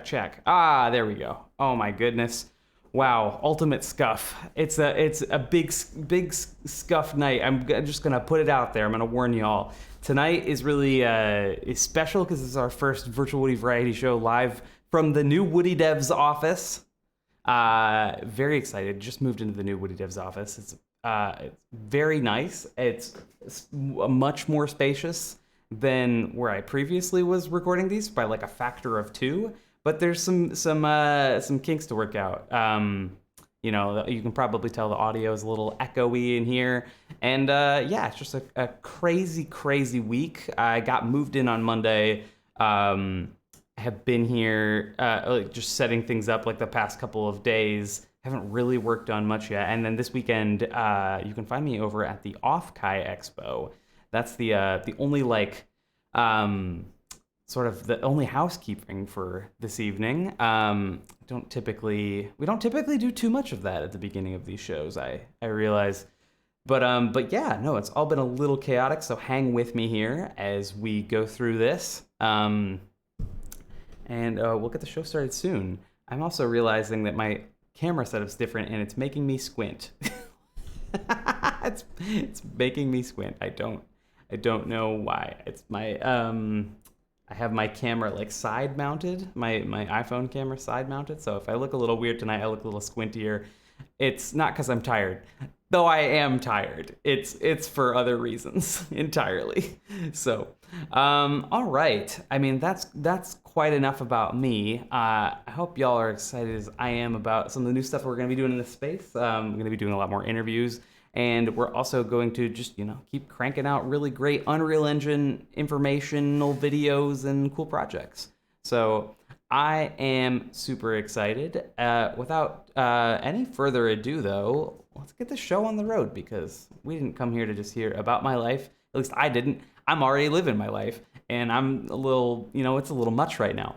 Check. Ah, there we go. Oh my goodness. Wow, ultimate scuff. It's a big scuff night. I'm just gonna put it out there. I'm gonna warn y'all. Tonight is really is special because this is our first virtual Woody variety show live from the new Woody Devs office. Very excited. Just moved into the new Woody Devs office. It's very nice. It's much more spacious than where I previously was recording these by like a factor of two. But there's some kinks to work out. You can probably tell the audio is a little echoey in here, and yeah, it's just a crazy week. I got moved in on Monday. Have been here just setting things up like the past couple of days. Haven't really worked on much yet. And then this weekend, you can find me over at the Off Kai Expo. That's the only sort of the only housekeeping for this evening. We don't typically do too much of that at the beginning of these shows. I realize, but yeah, no, it's all been a little chaotic. So hang with me here as we go through this, and we'll get the show started soon. I'm also realizing that my camera setup's different and it's making me squint. it's making me squint. I don't know why. It's my I have my camera like side mounted, my iPhone camera side mounted. So if I look a little weird tonight, I look a little squintier. It's not because I'm tired, though I am tired. It's for other reasons entirely. So, all right. I mean, that's quite enough about me. I hope y'all are excited as I am about some of the new stuff we're going to be doing in this space. I'm going to be doing a lot more interviews. And we're also going to just, keep cranking out really great Unreal Engine informational videos and cool projects. So I am super excited. Without any further ado, though, let's get the show on the road because we didn't come here to just hear about my life. At least I didn't. I'm already living my life, and I'm a little, it's a little much right now.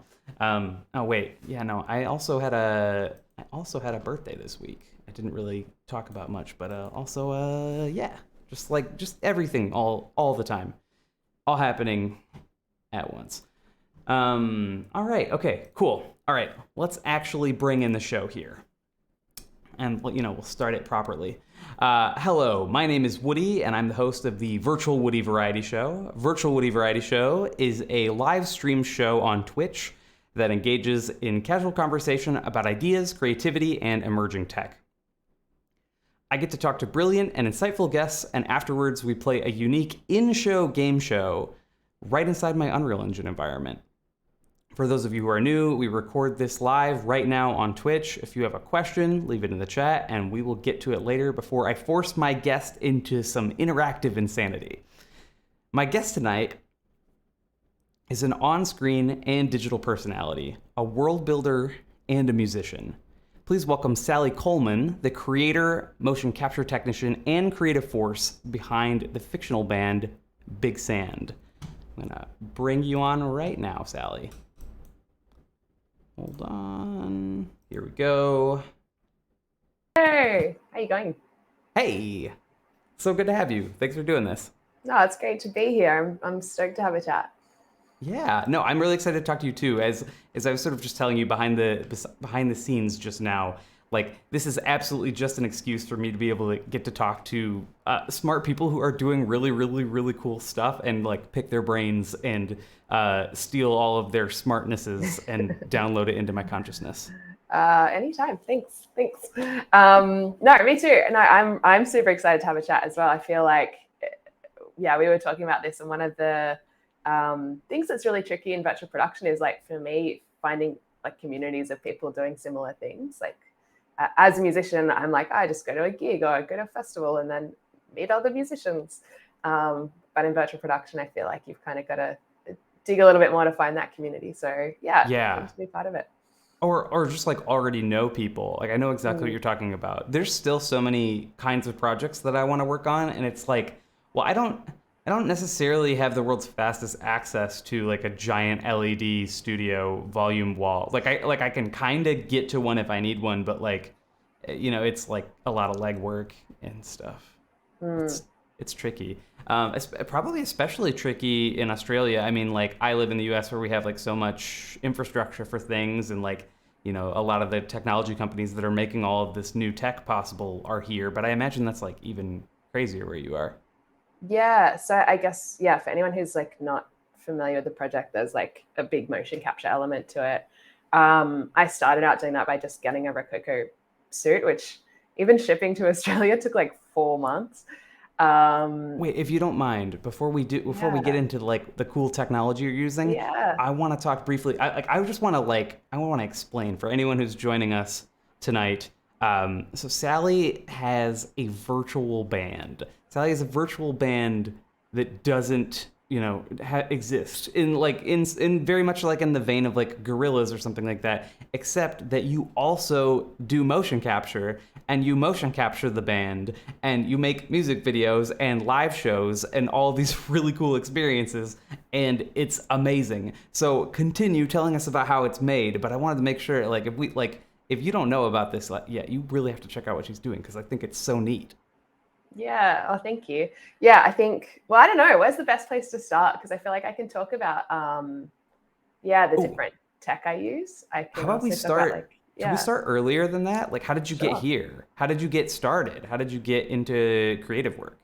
Oh wait, yeah, no. I also had a birthday this week. I didn't really talk about much, but yeah, just everything all the time, all happening at once. All right, okay, cool. All right, let's actually bring in the show here, and we'll start it properly. Hello, my name is Woody, and I'm the host of the Virtual Woody Variety Show. Virtual Woody Variety Show is a live stream show on Twitch that engages in casual conversation about ideas, creativity, and emerging tech. I get to talk to brilliant and insightful guests, and afterwards we play a unique in-show game show right inside my Unreal Engine environment. For those of you who are new, we record this live right now on Twitch. If you have a question, leave it in the chat, and we will get to it later before I force my guest into some interactive insanity. My guest tonight is an on-screen and digital personality, a world builder, and a musician. Please welcome Sally Coleman, the creator, motion capture technician, and creative force behind the fictional band Big Sand. I'm gonna bring you on right now, Sally. Hold on. Here we go. Hey, how you going? Hey, so good to have you. Thanks for doing this. No, it's great to be here. I'm stoked to have a chat. Yeah, no, I'm really excited to talk to you too. As I was sort of just telling you behind the scenes just now, like this is absolutely just an excuse for me to be able to get to talk to smart people who are doing really cool stuff and like pick their brains and steal all of their smartnesses and download it into my consciousness. Anytime. Thanks. No, me too. No, I'm super excited to have a chat as well. I feel like, yeah, we were talking about this, and one of the things that's really tricky in virtual production is like for me finding like communities of people doing similar things. Like as a musician, I'm like, I just go to a gig or go to a festival and then meet other musicians. But in virtual production, I feel like you've kind of got to dig a little bit more to find that community. So yeah, to be part of it. Or just like already know people. Like I know exactly what you're talking about. There's still so many kinds of projects that I want to work on, and it's like, well, I don't necessarily have the world's fastest access to like a giant LED studio volume wall. Like I can kind of get to one if I need one, but like, it's like a lot of legwork and stuff. It's tricky. Probably especially tricky in Australia. I mean, like I live in the U.S. where we have like so much infrastructure for things, and like a lot of the technology companies that are making all of this new tech possible are here. But I imagine that's like even crazier where you are. Yeah, so I guess yeah, for anyone who's like not familiar with the project, there's like a big motion capture element to it. I started out doing that by just getting a Rococo suit, which even shipping to Australia took like 4 months. Um, Wait, if you don't mind, before we get yeah, into like the cool technology you're using, yeah, I want to talk briefly. I just want to I want to explain for anyone who's joining us tonight. So Sally has a virtual band. Sally has a virtual band that doesn't exist in in very much like in the vein of like gorillas or something like that, except that you also do motion capture, and you motion capture the band, and you make music videos and live shows and all these really cool experiences, and it's amazing. So continue telling us about how it's made, but I wanted to make sure like if you don't know about this, like, yeah, you really have to check out what she's doing because I think it's so neat. yeah. Oh, thank you. Yeah, I think. Well, I don't know. Where's the best place to start? Because I feel like I can talk about yeah, the Oh, different tech I use. I how can about we also talk about start? like Should we yeah, start earlier than that? Like, how did you get sure. here? How did you get started? How did you get into creative work?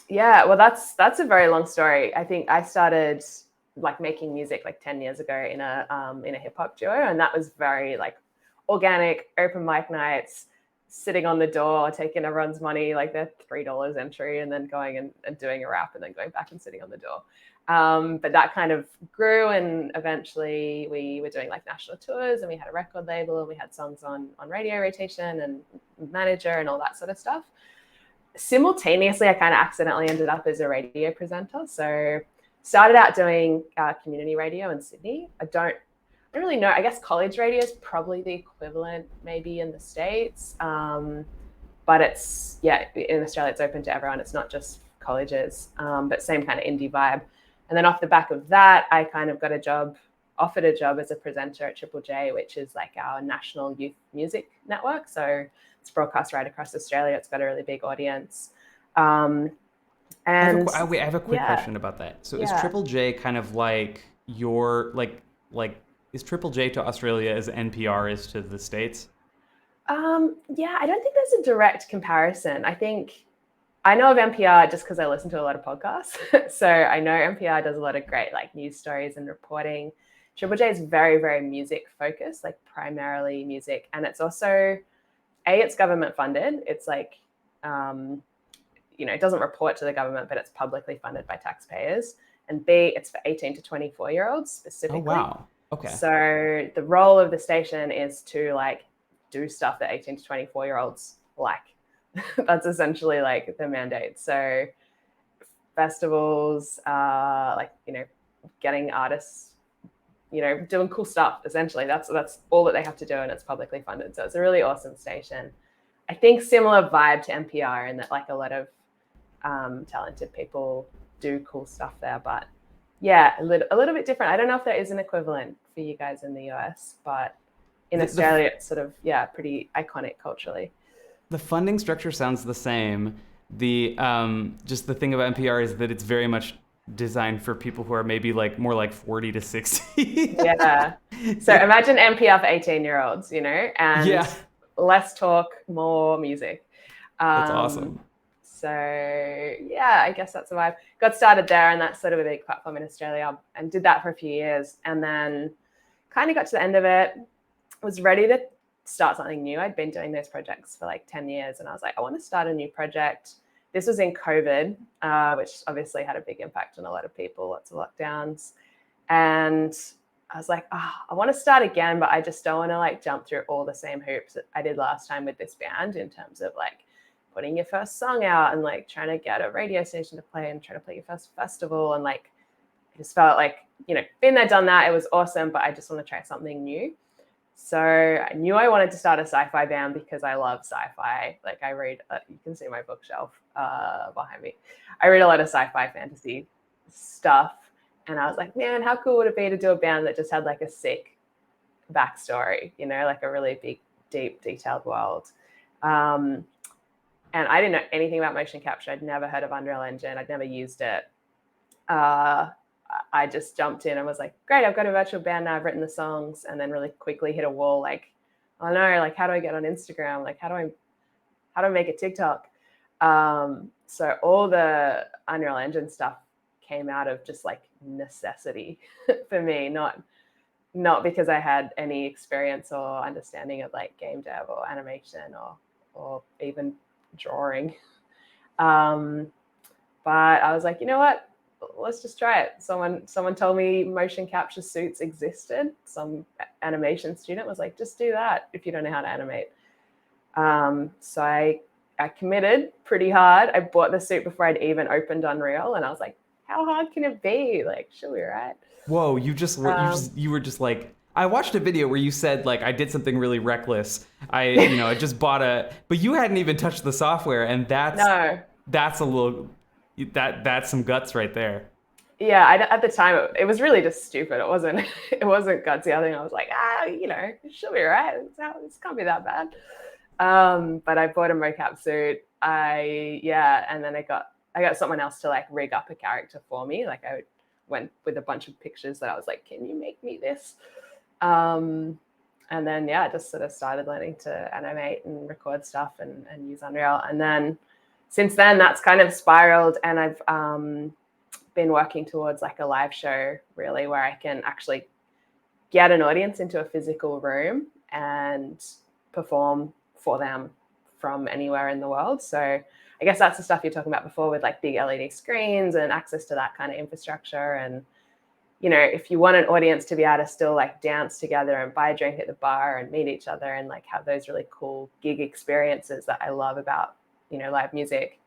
Yeah, well, that's a very long story. I think I started like making music like 10 years ago in a hip hop duo, and that was very like organic, open mic nights, sitting on the door, taking everyone's money, like their $3 entry, and then going and doing a rap, and then going back and sitting on the door. But that kind of grew, and eventually we were doing like national tours, and we had a record label, and we had songs on radio rotation and manager and all that sort of stuff. Simultaneously, I kind of accidentally ended up as a radio presenter. So started out doing community radio in Sydney. I don't really know. I guess college radio is probably the equivalent maybe in the States. But it's, yeah, in Australia, it's open to everyone. It's not just colleges, but same kind of indie vibe. And then off the back of that, I kind of got offered a job as a presenter at Triple J, which is like our national youth music network. So it's broadcast right across Australia. It's got a really big audience. Um, and I have a quick yeah, question about that. So is yeah. Triple J kind of like your like is Triple J to Australia as NPR is to the States? Yeah, I don't think there's a direct comparison. I think I know of NPR just because I listen to a lot of podcasts. So I know NPR does a lot of great like news stories and reporting. Triple J is very, very music focused, like primarily music. And it's also, it's government funded. It's like, um, it doesn't report to the government, but it's publicly funded by taxpayers. And B, it's for 18 to 24-year-olds Oh specifically. wow. Okay. So the role of the station is to like do stuff that 18 to 24-year-olds like. That's essentially like the mandate. So festivals, like getting artists, doing cool stuff. Essentially, that's all that they have to do, and it's publicly funded. So it's a really awesome station. I think similar vibe to NPR in that like a lot of talented people do cool stuff there, but yeah, a little bit different. I don't know if there is an equivalent for you guys in the US, but in The Australia, it's sort of yeah, pretty iconic culturally. the funding structure sounds the same. The just the thing about NPR is that it's very much designed for people who are maybe like more like 40 to 60. Yeah. So imagine NPR for 18-year-olds, and Yeah, less talk, more music. that's Um, awesome. so yeah, I guess that's a vibe. Got started there, and that's sort of a big platform in Australia, and did that for a few years, and then kind of got to the end of it. Was ready to start something new. I'd been doing those projects for like 10 years, and I was like, I want to start a new project. This was in COVID, which obviously had a big impact on a lot of people, lots of lockdowns. And I was like, I want to start again, but I just don't want to like jump through all the same hoops that I did last time with this band in terms of like putting your first song out and like trying to get a radio station to play and trying to play your first festival. And like, I just felt like, been there, done that. It was awesome, but I just want to try something new. So I knew I wanted to start a sci-fi band because I love sci-fi. Like I read, you can see my bookshelf behind me. I read a lot of sci-fi fantasy stuff. And I was like, man, how cool would it be to do a band that just had like a sick backstory, like a really big, deep, detailed world. Um, And I didn't know anything about motion capture. I'd never heard of Unreal Engine. I'd never used it. Uh, I just jumped in and was like, great, I've got a virtual band now. I've written the songs, and then really quickly hit a wall. Like, oh no, like how do I get on Instagram? Like how do I make a TikTok? So all the Unreal Engine stuff came out of just like necessity for me, not because I had any experience or understanding of like game dev or animation or even drawing. Um, but I was like, you know what? Let's just try it. Someone told me motion capture suits existed. Some animation student was like, just do that if you don't know how to animate. So I committed pretty hard. I bought the suit before I'd even opened Unreal, and I was like, how hard can it be? Like, she'll be right. Whoa, you were just like, I watched a video where you said like I did something really reckless. I just bought but you hadn't even touched the software, and No. that's a little that's some guts right there. Yeah, at the time it was really just stupid. It wasn't it wasn't gutsy. I think I was like, she'll be right. This can't be that bad. But I bought a mocap suit. And then I got someone else to like rig up a character for me. Like I went with a bunch of pictures that I was like, can you make me this? And then I just sort of started learning to animate and record stuff and use Unreal. And then since then, that's kind of spiraled, and I've been working towards like a live show, really, where I can actually get an audience into a physical room and perform for them from anywhere in the world. So I guess that's the stuff you're talking about before, with like big LED screens and access to that kind of infrastructure. And if you want an audience to be able to still like dance together and buy a drink at the bar and meet each other and like have those really cool gig experiences that I love about live music.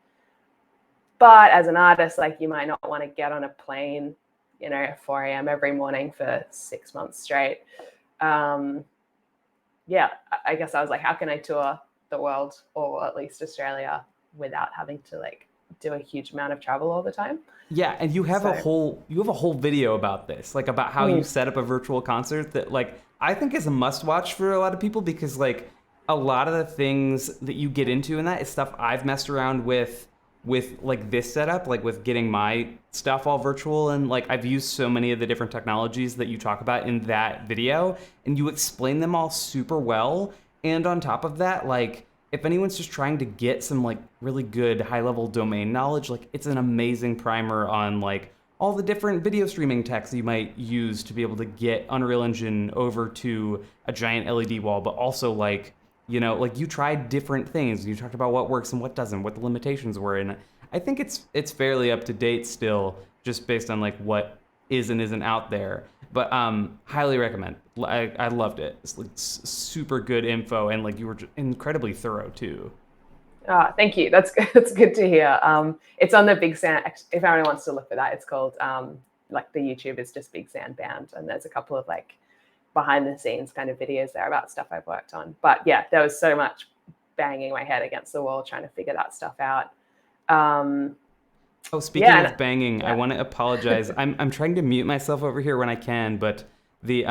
But as an artist, like you might not want to get on a plane at 4 a.m. every morning for 6 months straight. I guess I was like, how can I tour the world, or at least Australia, without having to like do a huge amount of travel all the time? Yeah, and you have So, a whole video about this, like about how you set up a virtual concert that like I think is a must watch for a lot of people, because like a lot of the things that you get into in that is stuff I've messed around with like this setup, like with getting my stuff all virtual, and like I've used so many of the different technologies that you talk about in that video, and you explain them all super well. And on top of that, like if anyone's just trying to get some like really good high level domain knowledge, like it's an amazing primer on like all the different video streaming techs you might use to be able to get Unreal Engine over to a giant LED wall, but also like like you tried different things. You talked about what works and what doesn't, what the limitations were, and I think it's fairly up to date still, just based on like what is and isn't out there. But highly recommend. I loved it. It's like super good info, and like you were incredibly thorough too. thank you. That's good. That's good to hear. It's on the Big Sand. If anyone wants to look for that, it's called like the YouTube is just Big Sand Band, and there's a couple of like behind the scenes kind of videos there about stuff I've worked on. But yeah, there was so much banging my head against the wall trying to figure that stuff out. Oh, speaking Yeah, of banging, I yeah. want to apologize. I'm trying to mute myself over here when I can, but the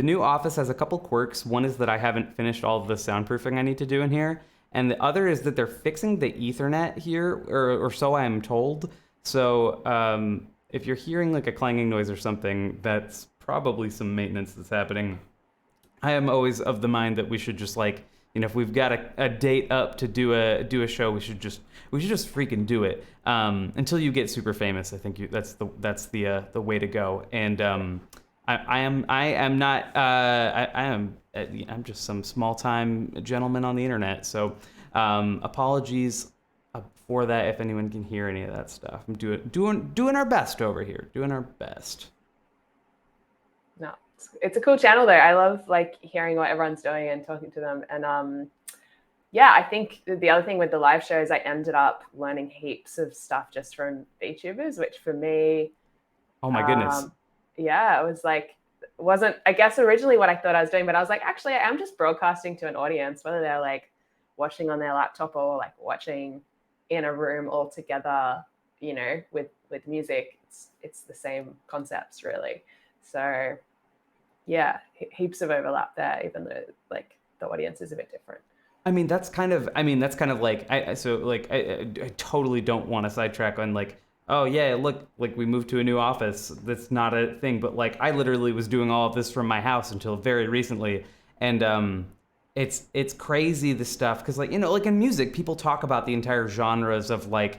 new office has a couple quirks. One is that I haven't finished all of the soundproofing I need to do in here, and the other is that they're fixing the Ethernet here, or so I am told. So if you're hearing like a clanging noise or something, that's probably some maintenance that's happening. I am always of the mind that we should just like, if we've got a date up to do a show, we should just freaking do it. Until you get super famous, I think that's the way to go. And I am not I'm just some small time gentleman on the internet. So apologies for that if anyone can hear any of that stuff. I'm doing our best over here, doing our best. No, it's a cool channel though. I love like hearing what everyone's doing and talking to them. And I think the other thing with the live shows, I ended up learning heaps of stuff just from VTubers, which for me, Oh my goodness. um, it was like, wasn't, I guess, originally what I thought I was doing, but I was like, actually, I am just broadcasting to an audience, whether they're like watching on their laptop or like watching in a room all together, with music. It's the same concepts, really. So heaps of overlap there, even though like the audience is a bit different. that's kind of like I totally don't want to sidetrack on like, oh yeah, look, like we moved to a new office. That's not a thing, but like I literally was doing all of this from my house until very recently, and it's crazy the stuff because like like in music, people talk about the entire genres of like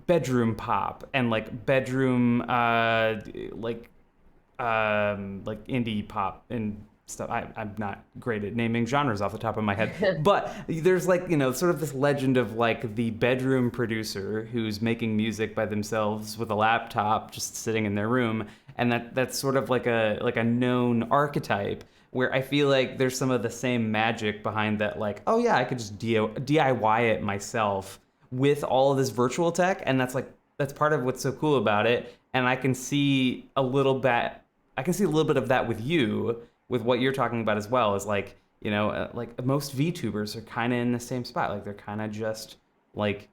bedroom pop and like bedroom like indie pop and stuff. I'm not great at naming genres off the top of my head, but there's like, sort of this legend of like the bedroom producer who's making music by themselves with a laptop just sitting in their room. And that's sort of like a known archetype where I feel like there's some of the same magic behind that, like, oh yeah, I could just DIY it myself with all of this virtual tech. And that's part of what's so cool about it. And I can see a little bit of that with you, with what you're talking about as well. Is like, like most VTubers are kind of in the same spot. Like they're kind of just like,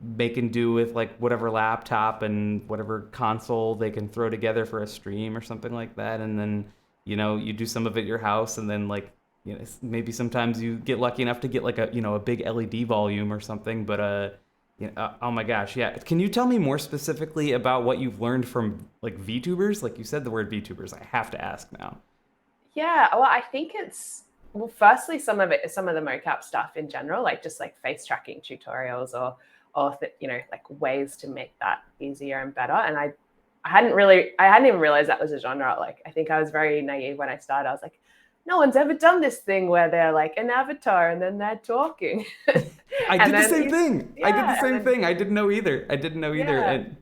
making do with like whatever laptop and whatever console they can throw together for a stream or something like that. And then, you do some of it at your house, and then like, maybe sometimes you get lucky enough to get like a big LED volume or something. But oh my gosh, yeah. Can you tell me more specifically about what you've learned from like VTubers? Like you said the word VTubers. I have to ask now. Yeah, well, I think it's well, firstly, some of it is some of the mocap stuff in general, like just like face tracking tutorials or like ways to make that easier and better. And I hadn't even realized that was a genre. Like I think I was very naive when I started. I was like, no one's ever done this thing where they're like an avatar and then they're talking. I And did the then same thing. I did the yeah, and same then thing. I didn't know either. I didn't know either. yeah. And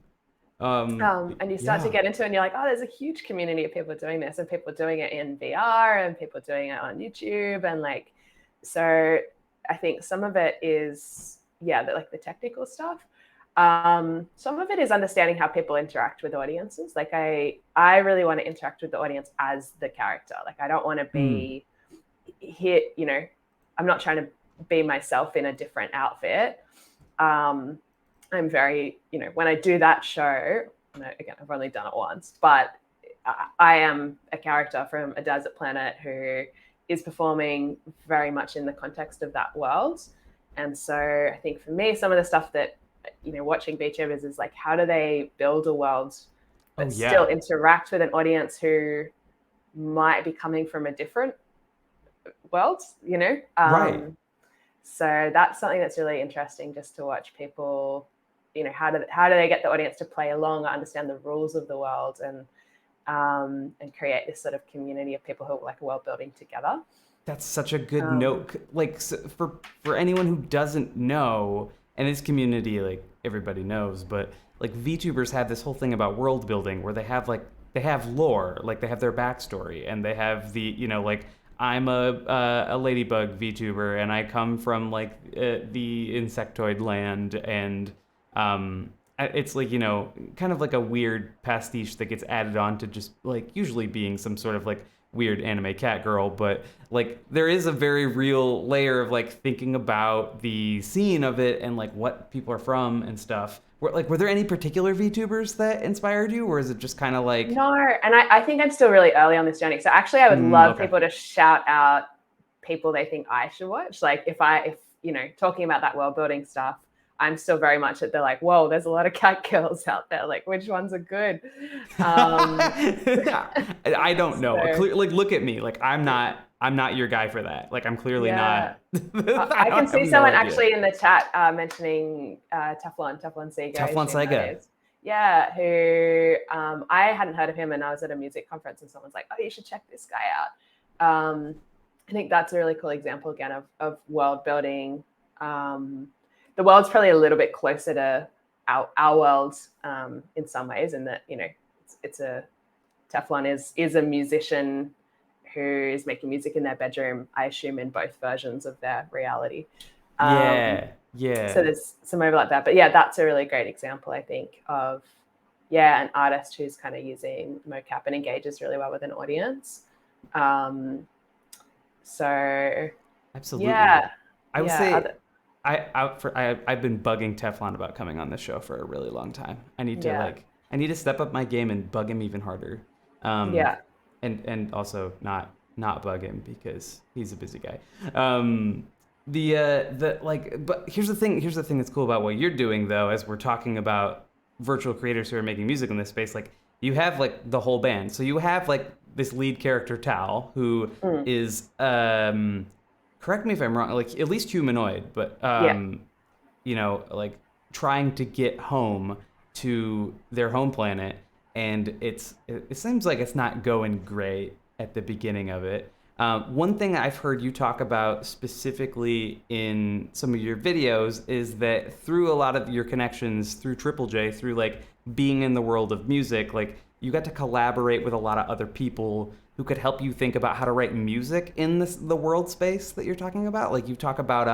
And you start to yeah. get into it and you're like, oh, there's a huge community of people doing this, and people doing it in VR and people doing it on YouTube. And like, so I think some of it is, like the technical stuff. Some of it is understanding how people interact with audiences. Like I really want to interact with the audience as the character. Like I don't want to Mm. be here, I'm not trying to be myself in a different outfit. Um, I'm very, when I do that show, again, I've only done it once, but I am a character from a desert planet who is performing very much in the context of that world. And so I think for me, some of the stuff that, watching VTubers is like, how do they build a world Oh but still yeah. interact with an audience who might be coming from a different world, Right. So that's something that's really interesting, just to watch people, how do they get the audience to play along, understand the rules of the world, and create this sort of community of people who are like world building together. That's such a good Um, note. Like for anyone who doesn't know, and this community, like everybody knows, but like VTubers have this whole thing about world building where they have lore, like they have their backstory, and they have the like I'm a ladybug VTuber and I come from like the insectoid land, and it's like kind of like a weird pastiche that gets added on to just like usually being some sort of like weird anime cat girl. But like there is a very real layer of like thinking about the scene of it and like what people are from and stuff. Were there any particular VTubers that inspired you, or is it just kind of like no, and I think I'm still really early on this journey. So actually, I would love okay, people to shout out people they think I should watch. Like if talking about that world building stuff, I'm still very much at the like, whoa, there's a lot of cat girls out there. Like, which ones are good? Um, I don't know. so Like look at me. Like I'm not your guy for that. Like I'm clearly yeah, not. I can I have see no someone idea. actually in the chat mentioning Teflon Sega, I Teflon assume that Sega. is. Yeah, who I hadn't heard of him, and I was at a music conference, and someone's like, "Oh, you should check this guy out." I think that's a really cool example again of world building. The world's probably a little bit closer to our world in some ways, in that it's a Teflon is a musician who is making music in their bedroom, I assume, in both versions of their reality. Yeah. So Yeah. there's some overlap there. But yeah, that's a really great example, I think, of an artist who's kind of using mocap and engages really well with an audience. Um, so Absolutely. yeah, I would yeah, say I've been bugging Teflon about coming on the show for a really long time. yeah, I need to step up my game and bug him even harder. Um, yeah, and also not not bug him because he's a busy guy. The like, but here's the thing. Here's the thing that's cool about what you're doing, though, as we're talking about virtual creators who are making music in this space. Like, you have like the whole band. So you have like this lead character Tal, who Mm. is correct me if I'm wrong, like at least humanoid, but Yeah. like trying to get home to their home planet, and it seems like it's not going great at the beginning of it. One thing I've heard you talk about specifically in some of your videos is that through a lot of your connections through Triple J, through like being in the world of music, like you got to collaborate with a lot of other people who could help you think about how to write music in the world space that you're talking about. Like you talk about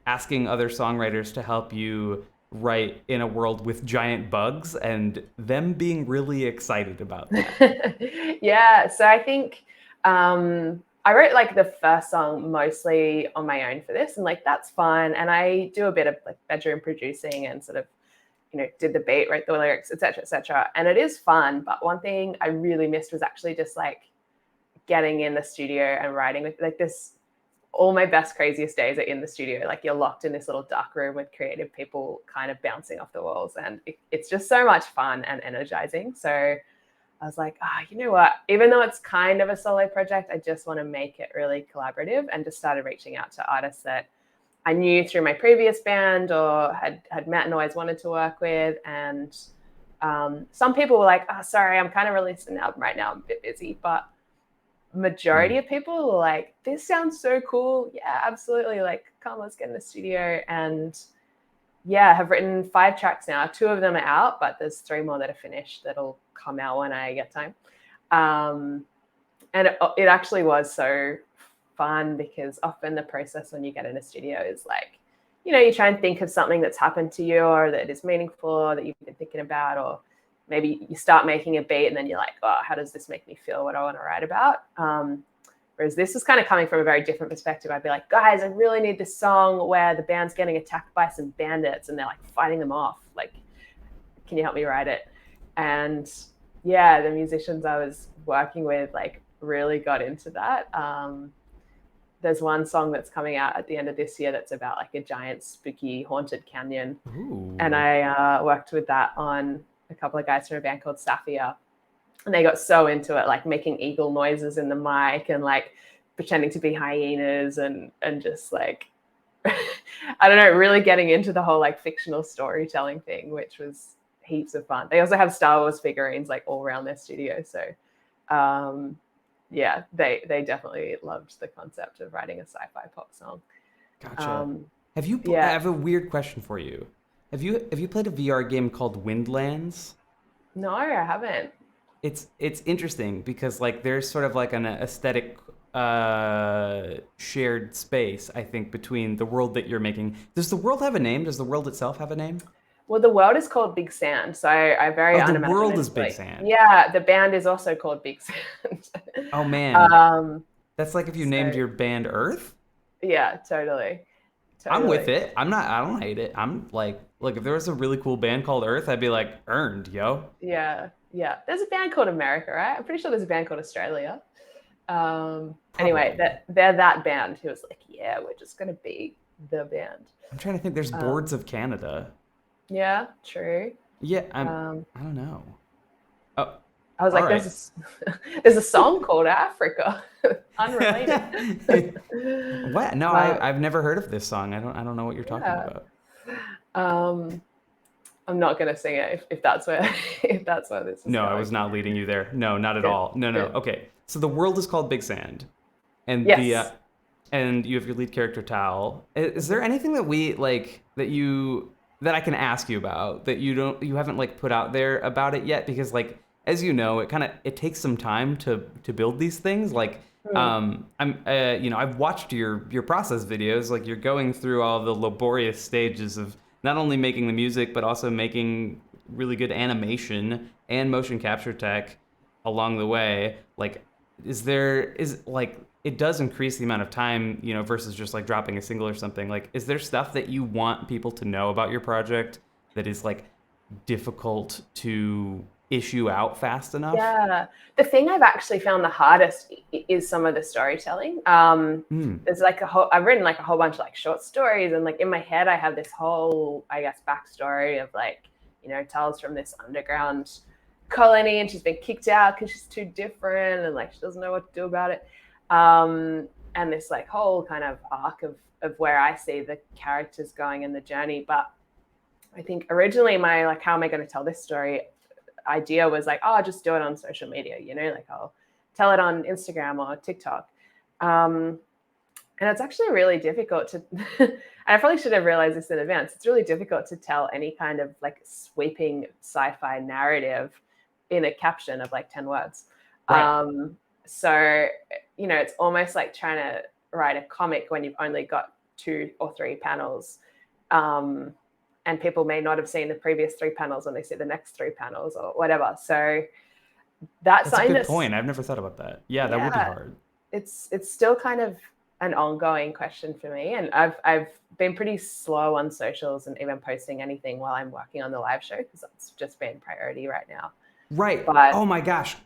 asking other songwriters to help you write in a world with giant bugs and them being really excited about that. Yeah. So I think I wrote like the first song mostly on my own for this, and like that's fun. And I do a bit of like bedroom producing and sort of, did the beat, wrote the lyrics, etc., etc. And it is fun. But one thing I really missed was actually just like getting in the studio and writing with like this. All my best, craziest days are in the studio. Like you're locked in this little dark room with creative people kind of bouncing off the walls, and it's just so much fun and energizing. So I was like, you know what? Even though it's kind of a solo project, I just want to make it really collaborative, and just started reaching out to artists that I knew through my previous band or had met and always wanted to work with. And some people were like, sorry, I'm kind of releasing an album right now. I'm a bit busy. But Mm. majority of people were like, this sounds so cool. Yeah, absolutely. Like, come, let's get in the studio. And yeah, have written 5 tracks now. 2 of them are out, but there's 3 more that are finished that'll come out when I get time. And it actually was so fun, because often the process when you get in a studio is like, you try and think of something that's happened to you or that is meaningful or that you've been thinking about, or maybe you start making a beat and then you're like, how does this make me feel, what I want to write about? Whereas this is kind of coming from a very different perspective. I'd be like, guys, I really need this song where the band's getting attacked by some bandits and they're like fighting them off. Like, can you help me write it? And yeah, the musicians I was working with like really got into that. There's one song that's coming out at the end of this year that's about like a giant spooky haunted canyon. And Ooh. I worked with that on a couple of guys from a band called Saphia. And they got so into it, like making eagle noises in the mic and like pretending to be hyenas and just like I don't know, really getting into the whole like fictional storytelling thing, which was heaps of fun. They also have Star Wars figurines like all around their studio. So yeah, they definitely loved the concept of writing a sci-fi pop song. Gotcha. Um, I yeah, have a weird question for you. Have you played a VR game called Windlands? no, I haven't. It's interesting because like there's sort of like an aesthetic shared space, I think, between the world that you're making. Does the world have a name? Does the world itself have a name? Well, the world is called Big Sand, so I very Oh, the world is Big unimaginatively. Sand. Yeah, the band is also called Big Sand. Oh man, um, that's like if you named so your band Earth. yeah, totally, I'm with totally. it. I'm not. I don't hate it. I'm like, look, if there was a really cool band called Earth, I'd be like, earned, yo. Yeah, yeah. There's a band called America, right? I'm pretty sure there's a band called Australia. Anyway, Probably. they're that band who was like, yeah, we're just gonna be the band. I'm trying to think. There's Um, Boards of Canada. yeah, true. Yeah, Um, I don't know. Oh, I was all like, right. there's a song called Africa, unrelated. What? No, but I've never heard of this song. I don't know what you're talking yeah, about. um, I'm not gonna sing it if that's where if that's where this is No, I going. was not leading you there. No, not at Good, all. No, no. good. Okay. So the world is called Big Sand, and Yes. and you have your lead character Tal. Is there anything that we like that I can ask you about that you haven't like put out there about it yet? Because like as you know, it takes some time to build these things. Like Mm. I've watched your process videos. Like you're going through all the laborious stages of not only making the music but also making really good animation and motion capture tech along the way. Like is like it does increase the amount of time, versus just like dropping a single or something. Like, is there stuff that you want people to know about your project that is like difficult to issue out fast enough. Yeah. The thing I've actually found the hardest is some of the storytelling. There's like I've written like a whole bunch of like short stories, and like in my head, I have this whole, I guess, backstory of like, Tal's from this underground colony and she's been kicked out because she's too different and like she doesn't know what to do about it. And this like whole kind of arc of where I see the characters going in the journey. But I think originally my like, how am I going to tell this story idea was like, oh, I'll just do it on social media, like I'll tell it on Instagram or TikTok. And it's actually really difficult to, and I probably should have realized this in advance, it's really difficult to tell any kind of like sweeping sci-fi narrative in a caption of like 10 words. Right. So, it's almost like trying to write a comic when you've only got 2 or 3 panels. And people may not have seen the previous 3 panels when they see the next 3 panels or whatever. So That's a good point. I've never thought about that. Yeah, that would be hard. It's still kind of an ongoing question for me. And I've been pretty slow on socials and even posting anything while I'm working on the live show because that's just been priority right now. Right. But oh my gosh.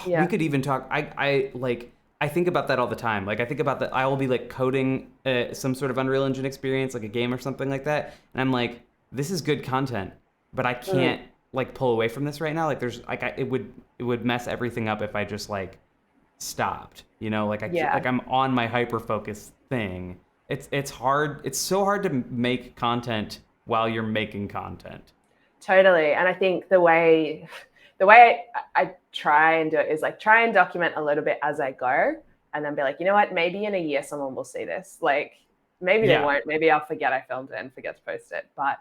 We could even talk. I think about that all the time. Like I think about that. I will be like coding some sort of Unreal Engine experience, like a game or something like that. And I'm like, this is good content, but I can't like pull away from this right now. Like there's like it would mess everything up if I just like stopped. Like like I'm on my hyper focus thing. It's hard. It's so hard to make content while you're making content. Totally. And I think the way I try and do it is like try and document a little bit as I go, and then be like, you know what, maybe in a year someone will see this. Like maybe they won't. Maybe I'll forget I filmed it and forget to post it. But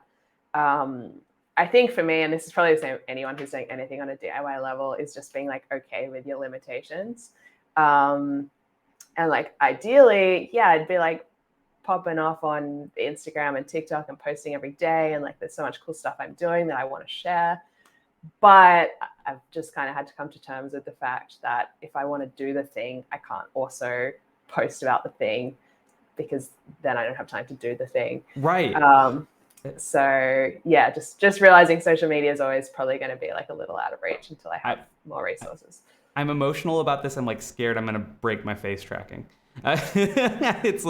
I think for me, and this is probably the same for anyone who's doing anything on a DIY level, is just being like okay with your limitations. And like ideally, I'd be like popping off on Instagram and TikTok and posting every day. And like there's so much cool stuff I'm doing that I want to share. But I've just kind of had to come to terms with the fact that if I want to do the thing, I can't also post about the thing because then I don't have time to do the thing. Right. So yeah, just realizing social media is always probably going to be like a little out of reach until I have more resources. I'm emotional about this. I'm like scared I'm going to break my face tracking. It's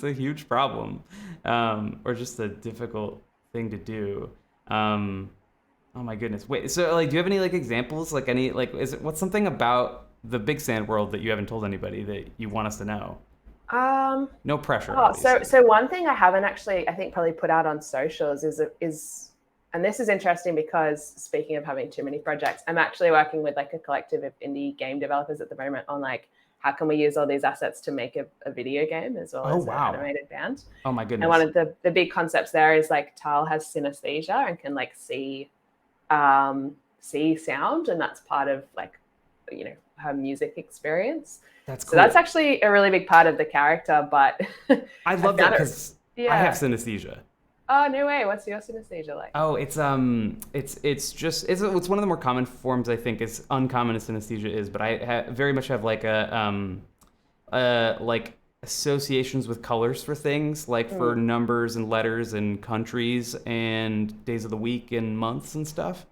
a huge problem, or just a difficult thing to do. Oh my goodness. Wait, so like, do you have any like examples? Like any like, what's something about the Big Sand world that you haven't told anybody that you want us to know? No pressure. So one thing I haven't actually, I think, probably put out on socials is, and this is interesting because speaking of having too many projects, I'm actually working with like a collective of indie game developers at the moment on like, how can we use all these assets to make a video game as well as an animated band? Oh my goodness. And one of the big concepts there is like Tal has synesthesia and can like see sound, and that's part of like, her music experience. That's cool. So that's actually a really big part of the character. But I love that because I have synesthesia. Oh no way! What's your synesthesia like? Oh, it's one of the more common forms, I think. As uncommon as synesthesia is, but I very much have like like associations with colors for things, like for numbers and letters and countries and days of the week and months and stuff.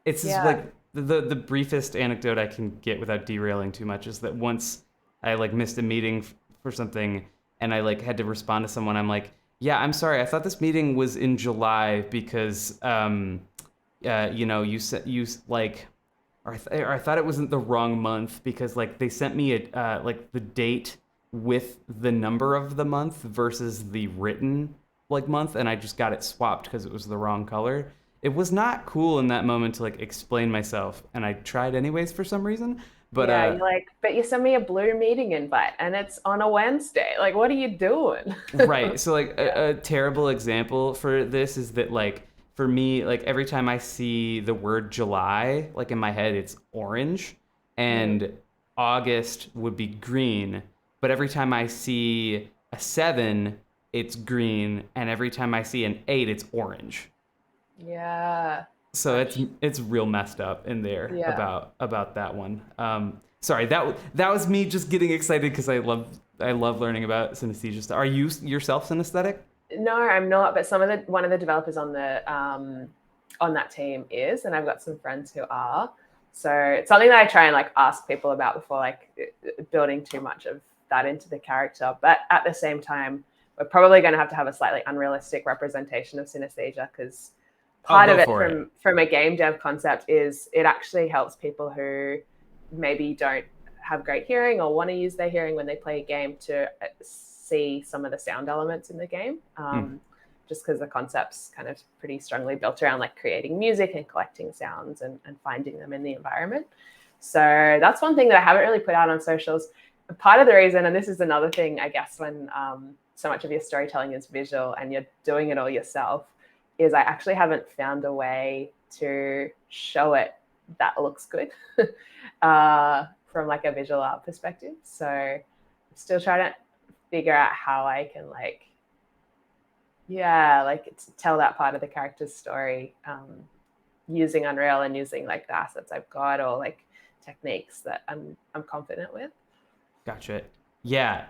It's just like the briefest anecdote I can get without derailing too much is that once I like missed a meeting for something and I like had to respond to someone. I'm like, yeah, I'm sorry. I thought this meeting was in July because, you said like, or I thought it wasn't the wrong month because like they sent me like the date with the number of the month versus the written like month, and I just got it swapped because it was the wrong color. It was not cool in that moment to like explain myself, and I tried anyways for some reason. But you're like, but you sent me a blue meeting invite and it's on a Wednesday. Like, what are you doing? Right. So like a terrible example for this is that like for me, like every time I see the word July, like in my head, it's orange, and August would be green. But every time I see a 7, it's green, and every time I see an 8, it's orange. Yeah. So it's real messed up in there about that one. Sorry, that was me just getting excited because I love learning about synesthesia stuff. Are you yourself synesthetic? No, I'm not. But one of the developers on the on that team is, and I've got some friends who are. So it's something that I try and like ask people about before like building too much of that into the character. But at the same time, we're probably going to have a slightly unrealistic representation of synesthesia, because part of it from a game dev concept is it actually helps people who maybe don't have great hearing or want to use their hearing when they play a game to see some of the sound elements in the game. Just because the concept's kind of pretty strongly built around like creating music and collecting sounds and finding them in the environment. So that's one thing that I haven't really put out on socials. Part of the reason, and this is another thing, I guess, when so much of your storytelling is visual and you're doing it all yourself, is I actually haven't found a way to show it that looks good from like a visual art perspective. So I'm still trying to figure out how I can like tell that part of the character's story using Unreal and using like the assets I've got, or like techniques that I'm confident with. Gotcha. Yeah.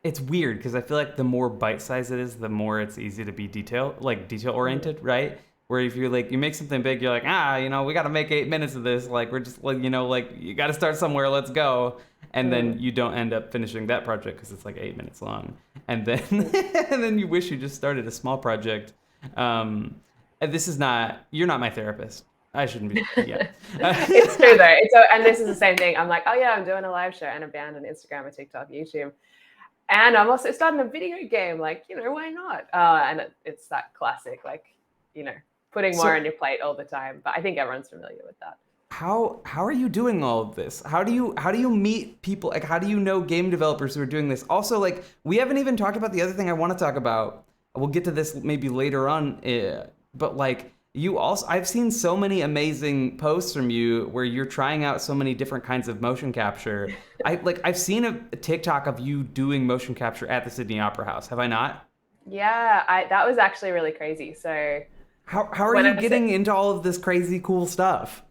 It's weird because I feel like the more bite-sized it is, the more it's easy to be detail-oriented, right? Where if you're like, you make something big, you're like, we got to make 8 minutes of this. Like, we're just like, you got to start somewhere. Let's go. And then you don't end up finishing that project because it's like 8 minutes long. And then, and then you wish you just started a small project. And you're not my therapist. I shouldn't be. Yeah. It's true though. And this is the same thing. I'm like, oh yeah, I'm doing a live show and a band on Instagram, a TikTok, YouTube. And I'm also starting a video game. Like, why not? And it's that classic, like, putting more on your plate all the time. But I think everyone's familiar with that. How are you doing all of this? How do you meet people? Like, how do you know game developers who are doing this? Also, like, we haven't even talked about the other thing I want to talk about. We'll get to this maybe later on. But like, I've seen so many amazing posts from you where you're trying out so many different kinds of motion capture. I've seen a TikTok of you doing motion capture at the Sydney Opera House. Have I not? Yeah, that was actually really crazy. So how are you getting into all of this crazy cool stuff?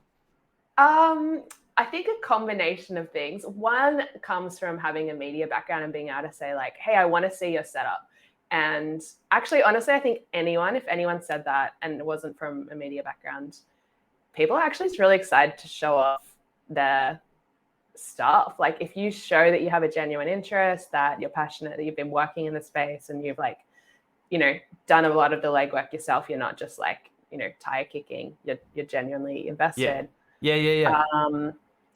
I think a combination of things. One comes from having a media background and being able to say like, hey, I want to see your setup. And actually, honestly, I think if anyone said that and it wasn't from a media background, people are actually really excited to show off their stuff. Like if you show that you have a genuine interest, that you're passionate, that you've been working in the space and you've like, done a lot of the legwork yourself, you're not just like, tire kicking, you're genuinely invested. Yeah.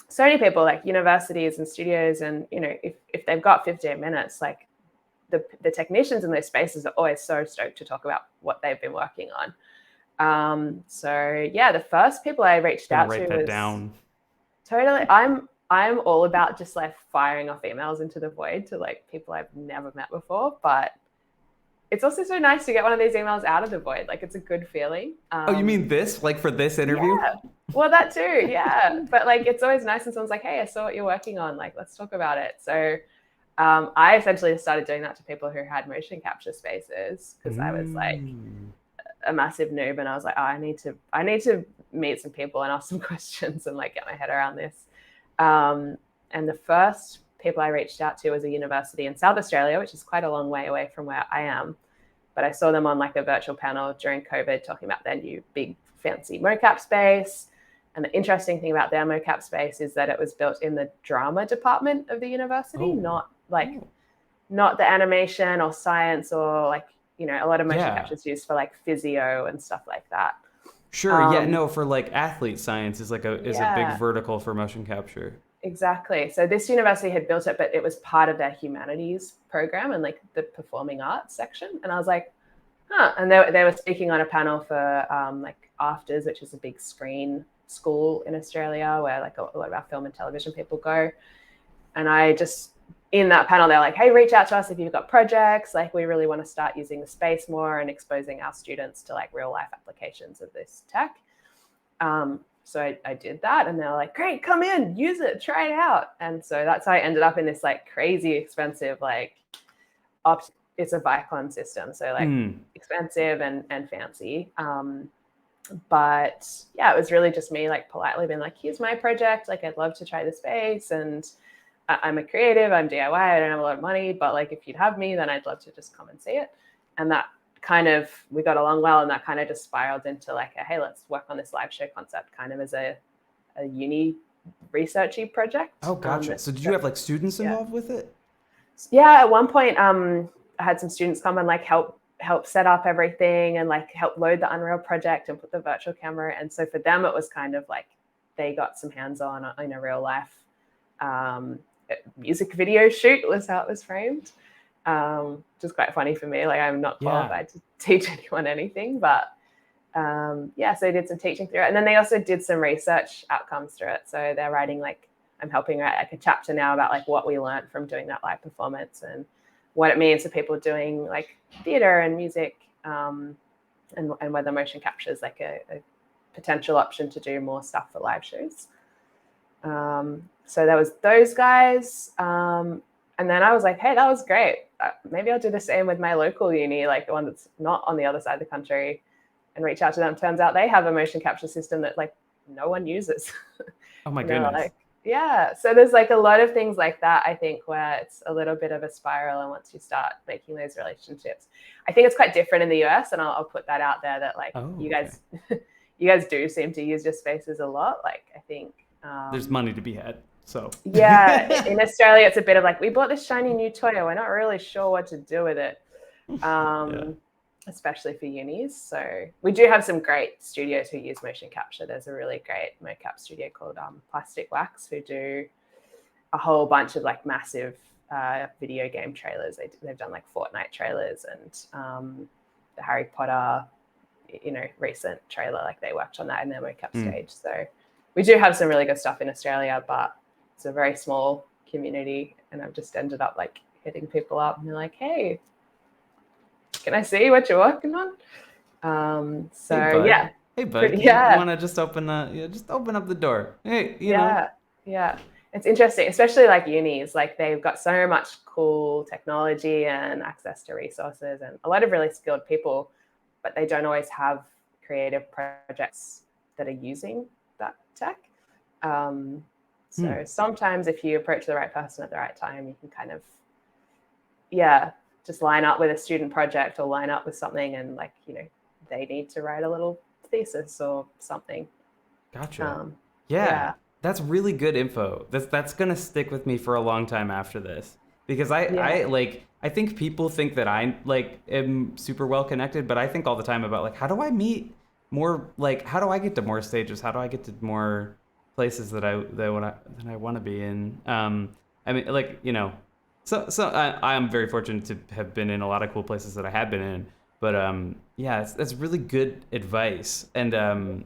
So many people like universities and studios and, if they've got 15 minutes, like, the technicians in those spaces are always so stoked to talk about what they've been working on. So yeah, the first people I reached out to was down. Totally. I'm all about just like firing off emails into the void to like people I've never met before, but it's also so nice to get one of these emails out of the void. Like it's a good feeling. Oh, you mean this? Like for this interview? Yeah. Well, that too. Yeah. But like, it's always nice when someone's like, hey, I saw what you're working on. Like, let's talk about it. So I essentially started doing that to people who had motion capture spaces because I was like a massive noob and I was like, oh, I need to meet some people and ask some questions and like get my head around this. And the first people I reached out to was a university in South Australia, which is quite a long way away from where I am. But I saw them on like a virtual panel during COVID talking about their new big fancy mocap space. And the interesting thing about their mocap space is that it was built in the drama department of the university, not the animation or science or like, a lot of motion capture is used for like physio and stuff like that. Sure. For like athlete science is a big vertical for motion capture. Exactly. So this university had built it, but it was part of their humanities program and like the performing arts section. And I was like, huh. And they were speaking on a panel for like Afters, which is a big screen school in Australia where like a lot of our film and television people go. And in that panel, they're like, hey, reach out to us if you've got projects. Like we really want to start using the space more and exposing our students to like real life applications of this tech. So I did that and they're like, great, come in, use it, try it out. And so that's how I ended up in this like crazy expensive, like it's a Vicon system. So like expensive and fancy. But yeah, it was really just me like politely being like, here's my project. Like I'd love to try the space. And I'm a creative, I'm DIY, I don't have a lot of money, but like if you'd have me, then I'd love to just come and see it. And that kind of, we got along well, and that kind of just spiraled into like hey, let's work on this live show concept kind of as a uni researchy project. Oh, gotcha. So did you have like students Yeah. involved with it? Yeah, at one point, I had some students come and like help set up everything and like help load the Unreal project and put the virtual camera. And so for them, it was kind of like they got some hands-on in a real life music video shoot was how it was framed, which is quite funny for me. Like I'm not qualified to teach anyone anything, but yeah, so they did some teaching through it. And then they also did some research outcomes through it. So they're writing like, I'm helping write like a chapter now about like what we learned from doing that live performance and what it means for people doing like theater and music, and whether motion capture is like a potential option to do more stuff for live shows. So that was those guys. And then I was like, hey, that was great. Maybe I'll do the same with my local uni, like the one that's not on the other side of the country, and reach out to them. Turns out they have a motion capture system that like no one uses. Oh my goodness. Like, yeah. So there's like a lot of things like that, I think, where it's a little bit of a spiral. And once you start making those relationships, I think it's quite different in the US. And I'll put that out there that like you guys, you guys do seem to use your spaces a lot. Like I think there's money to be had. So yeah, in Australia, it's a bit of like, we bought this shiny new toy. We're not really sure what to do with it. Especially for unis. So we do have some great studios who use motion capture. There's a really great mocap studio called Plastic Wax who do a whole bunch of like massive video game trailers. They've done like Fortnite trailers and the Harry Potter, recent trailer. Like they worked on that in their mocap stage. So we do have some really good stuff in Australia, but it's a very small community. And I've just ended up like hitting people up and they're like, hey, can I see what you're working on? So hey bud, you want to just open up the door? Hey, you know. Yeah. It's interesting, especially like unis. Like they've got so much cool technology and access to resources and a lot of really skilled people, but they don't always have creative projects that are using that tech. So sometimes if you approach the right person at the right time, you can kind of, just line up with a student project or line up with something and like, they need to write a little thesis or something. Gotcha. Yeah. That's really good info. That's going to stick with me for a long time after this because I think people think that I like am super well connected, but I think all the time about like, how do I meet more, like, how do I get to more stages? How do I get to more places that I want to be in? I mean, like, So I'm very fortunate to have been in a lot of cool places that I have been in. But that's really good advice and a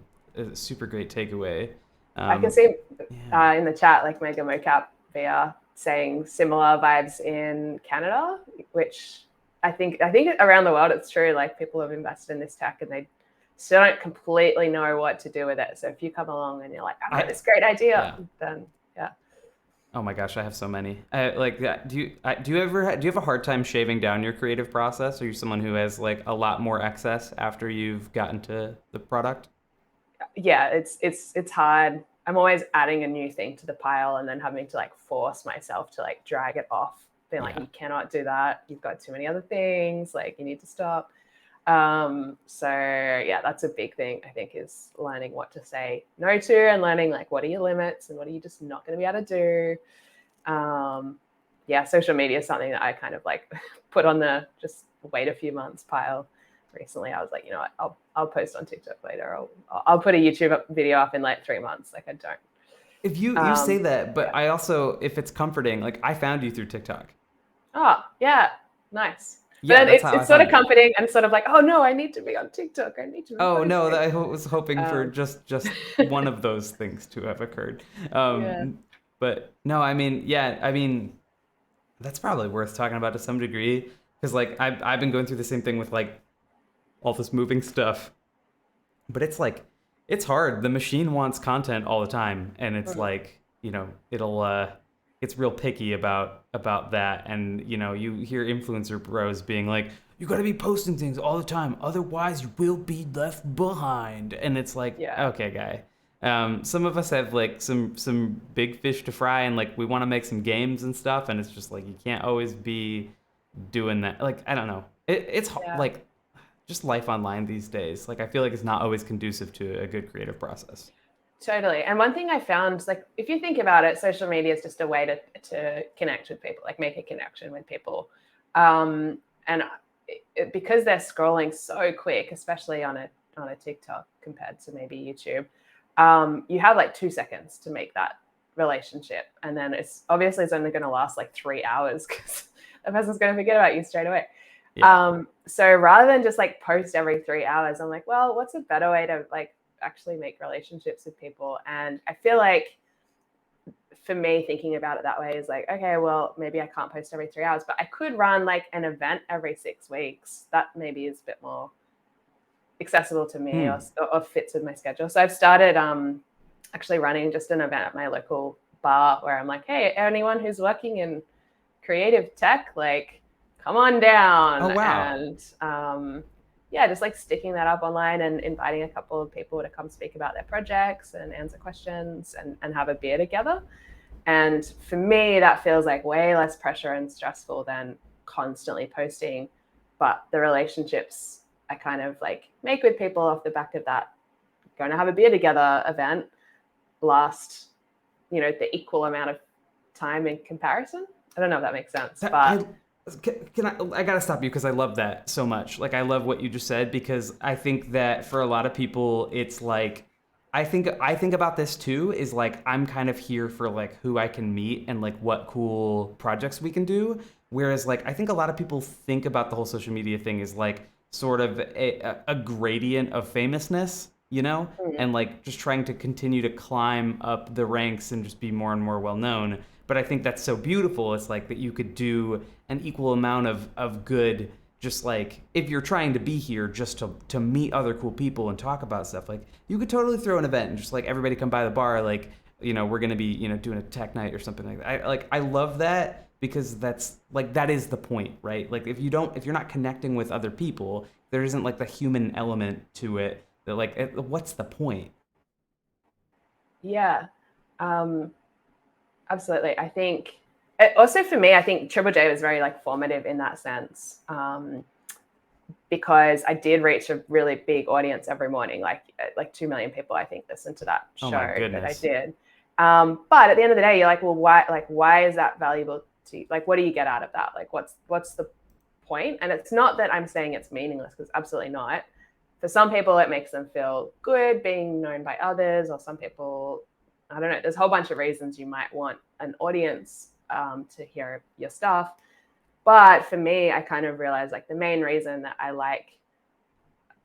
super great takeaway. I can see in the chat like Mega Mocap VR saying similar vibes in Canada, which I think around the world it's true. Like people have invested in this tech and they still don't completely know what to do with it. So if you come along and you're like, I've got this great idea, then oh my gosh, I have so many. Like that. Do you have a hard time shaving down your creative process? Are you someone who has like a lot more excess after you've gotten to the product? Yeah, it's hard. I'm always adding a new thing to the pile and then having to like force myself to like drag it off. Being like, you cannot do that. You've got too many other things. Like you need to stop. So that's a big thing I think is learning what to say no to and learning like what are your limits and what are you just not going to be able to do. Social media is something that I kind of like put on the just wait a few months pile. Recently I was like, I'll post on TikTok later. I'll put a YouTube video up in like 3 months. Like I don't. If you say that, but I also, if it's comforting, like I found you through TikTok. Oh yeah, nice. Yeah, but it's sort of comforting and sort of like, oh no, I need to be on TikTok. I need to. Oh no, I was hoping for just one of those things to have occurred. But no, I mean, that's probably worth talking about to some degree because like I've been going through the same thing with like all this moving stuff, but it's like it's hard. The machine wants content all the time, and it's like it's real picky about that, and you hear influencer bros being like, you got to be posting things all the time, otherwise you will be left behind, and it's like, okay, guy. Some of us have like some big fish to fry, and like we want to make some games and stuff, and it's just like you can't always be doing that. Like I don't know, it's like just life online these days. Like I feel like it's not always conducive to a good creative process. Totally. And one thing I found, like, if you think about it, social media is just a way to connect with people, like make a connection with people. And because they're scrolling so quick, especially on a TikTok compared to maybe YouTube, you have like 2 seconds to make that relationship, and then it's only going to last like 3 hours because the person's going to forget about you straight away. Yeah. So rather than just like post every 3 hours, I'm like, well, what's a better way to like actually make relationships with people? And I feel like for me, thinking about it that way is like, okay, well, maybe I can't post every 3 hours, but I could run like an event every 6 weeks. That maybe is a bit more accessible to me, or fits with my schedule. So I've started actually running just an event at my local bar where I'm like, hey, anyone who's working in creative tech, like, come on down. Oh wow. And yeah, just like sticking that up online and inviting a couple of people to come speak about their projects and answer questions and have a beer together. And for me, that feels like way less pressure and stressful than constantly posting. But the relationships I kind of like make with people off the back of that going to have a beer together event last, the equal amount of time in comparison. I don't know if that makes sense, but I gotta stop you because I love that so much. Like I love what you just said because I think that for a lot of people, it's like I think about this too. Is like I'm kind of here for like who I can meet and like what cool projects we can do. Whereas like I think a lot of people think about the whole social media thing is like sort of a gradient of famousness, you know, and like just trying to continue to climb up the ranks and just be more and more well known. But I think that's so beautiful. It's like that you could do an equal amount of good, just like if you're trying to be here just to meet other cool people and talk about stuff. Like you could totally throw an event and just like everybody come by the bar. Like we're gonna be doing a tech night or something like that. I love that because that's like that is the point, right? Like if you're not connecting with other people, there isn't like the human element to it. That like what's the point? yeah, um, absolutely. I think also for me, I think Triple J was very like formative in that sense, because I did reach a really big audience every morning, like 2 million people I think listened to that Oh my show that I goodness. did. But at the end of the day, you're like, well, why is that valuable to you? Like, what do you get out of that? Like, what's the point? And it's not that I'm saying it's meaningless, because absolutely not. For some people, it makes them feel good being known by others, or some people, I don't know, there's a whole bunch of reasons you might want an audience to hear your stuff. But for me, I kind of realized like the main reason that I like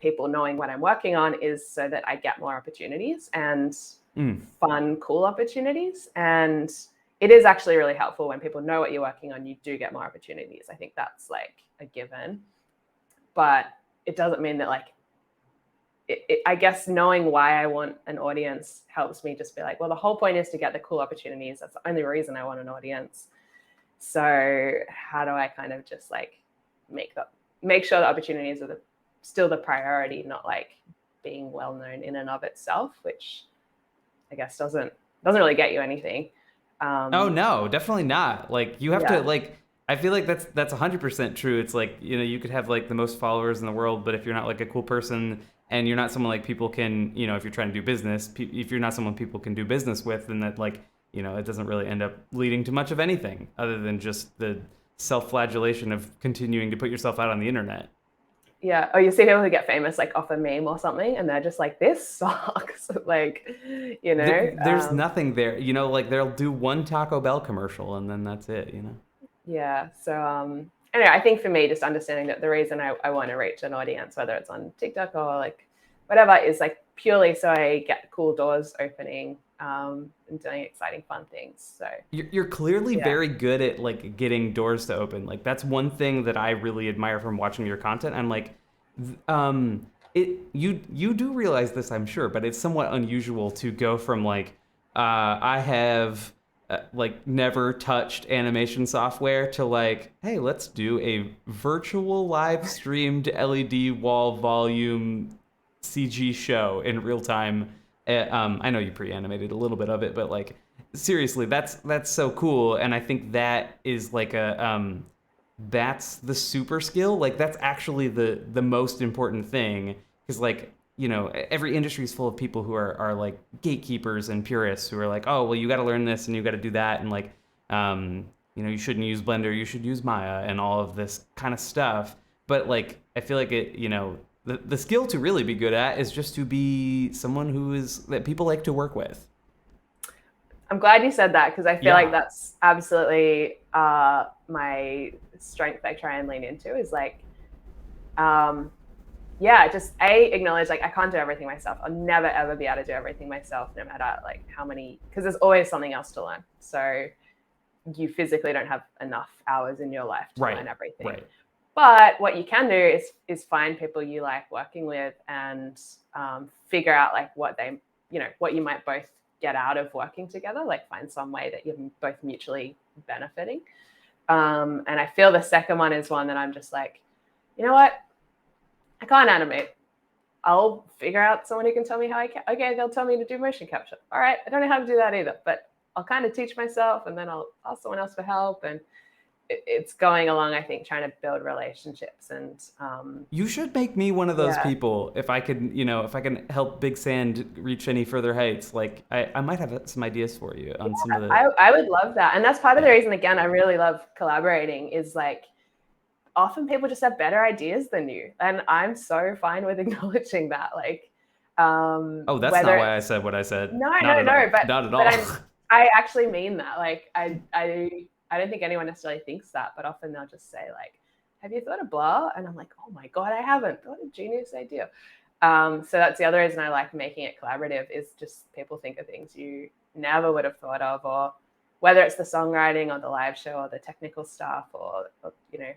people knowing what I'm working on is so that I get more opportunities and Mm. fun, cool opportunities. And it is actually really helpful when people know what you're working on, you do get more opportunities. I think that's like a given. But it doesn't mean that like I guess knowing why I want an audience helps me just be like, well, the whole point is to get the cool opportunities. That's the only reason I want an audience. So how do I kind of just like make sure the opportunities are still the priority, not like being well known in and of itself, which I guess doesn't really get you anything. Oh Um, no, definitely not. Like you have to yeah, like I feel like that's 100% true. It's like, you could have like the most followers in the world, but if you're not like a cool person and you're not someone like people can, if you're trying to do business, if you're not someone people can do business with, then that like, it doesn't really end up leading to much of anything other than just the self-flagellation of continuing to put yourself out on the internet. yeah. Or you see people who get famous like off a meme or something, and they're just like, this sucks. Like, you know. There's nothing there, like they'll do one Taco Bell commercial and then that's it. Yeah. So anyway, I think for me, just understanding that the reason I want to reach an audience, whether it's on TikTok or like whatever, is like purely so I get cool doors opening, and doing exciting, fun things. So You're clearly yeah. very good at like getting doors to open. Like that's one thing that I really admire from watching your content. I'm like, you do realize this, I'm sure, but it's somewhat unusual to go from like, I have like never touched animation software to like, hey, let's do a virtual live streamed LED wall volume CG show in real time. I know you pre-animated a little bit of it, but like seriously, that's so cool, and I think that is like a that's the super skill. Like that's actually the most important thing, because like, you know, every industry is full of people who are like gatekeepers and purists who are like, oh well, you got to learn this and you got to do that, and like, you know, you shouldn't use Blender, you should use Maya and all of this kind of stuff. But like I feel like it, you know, the skill to really be good at is just to be someone who is that people like to work with. I'm glad you said that, because I feel like Yeah. that's absolutely my strength I try and lean into is like, um, yeah, just acknowledge like I can't do everything myself. I'll never ever be able to do everything myself, no matter like how many, because there's always something else to learn. So you physically don't have enough hours in your life to learn Right. everything. Right. But what you can do is find people you like working with, and figure out like what they, you know, what you might both get out of working together. Like find some way that you're both mutually benefiting. And I feel the second one is one that I'm just like, you know what, I can't animate. I'll figure out someone who can tell me how I can. Okay, they'll tell me to do motion capture. All right, I don't know how to do that either, but I'll kind of teach myself, and then I'll ask someone else for help. And it's going along, I think, trying to build relationships. And You should make me one of those yeah, people if I could, you know, if I can help Big Sand reach any further heights. Like I might have some ideas for you on some of the. I would love that. And that's part of the Yeah. reason, again, I really love collaborating is like often people just have better ideas than you. And I'm so fine with acknowledging that. Like, Oh, that's whether not why I it's, said what I said. no, Not no, at no, all. Not at but all. I actually mean that. Like, I don't think anyone necessarily thinks that, but often they'll just say like, "Have you thought of blah?" And I'm like, "Oh my god, I haven't. What a genius idea!" So that's the other reason I like making it collaborative is just people think of things you never would have thought of, or whether it's the songwriting or the live show or the technical stuff, or you know,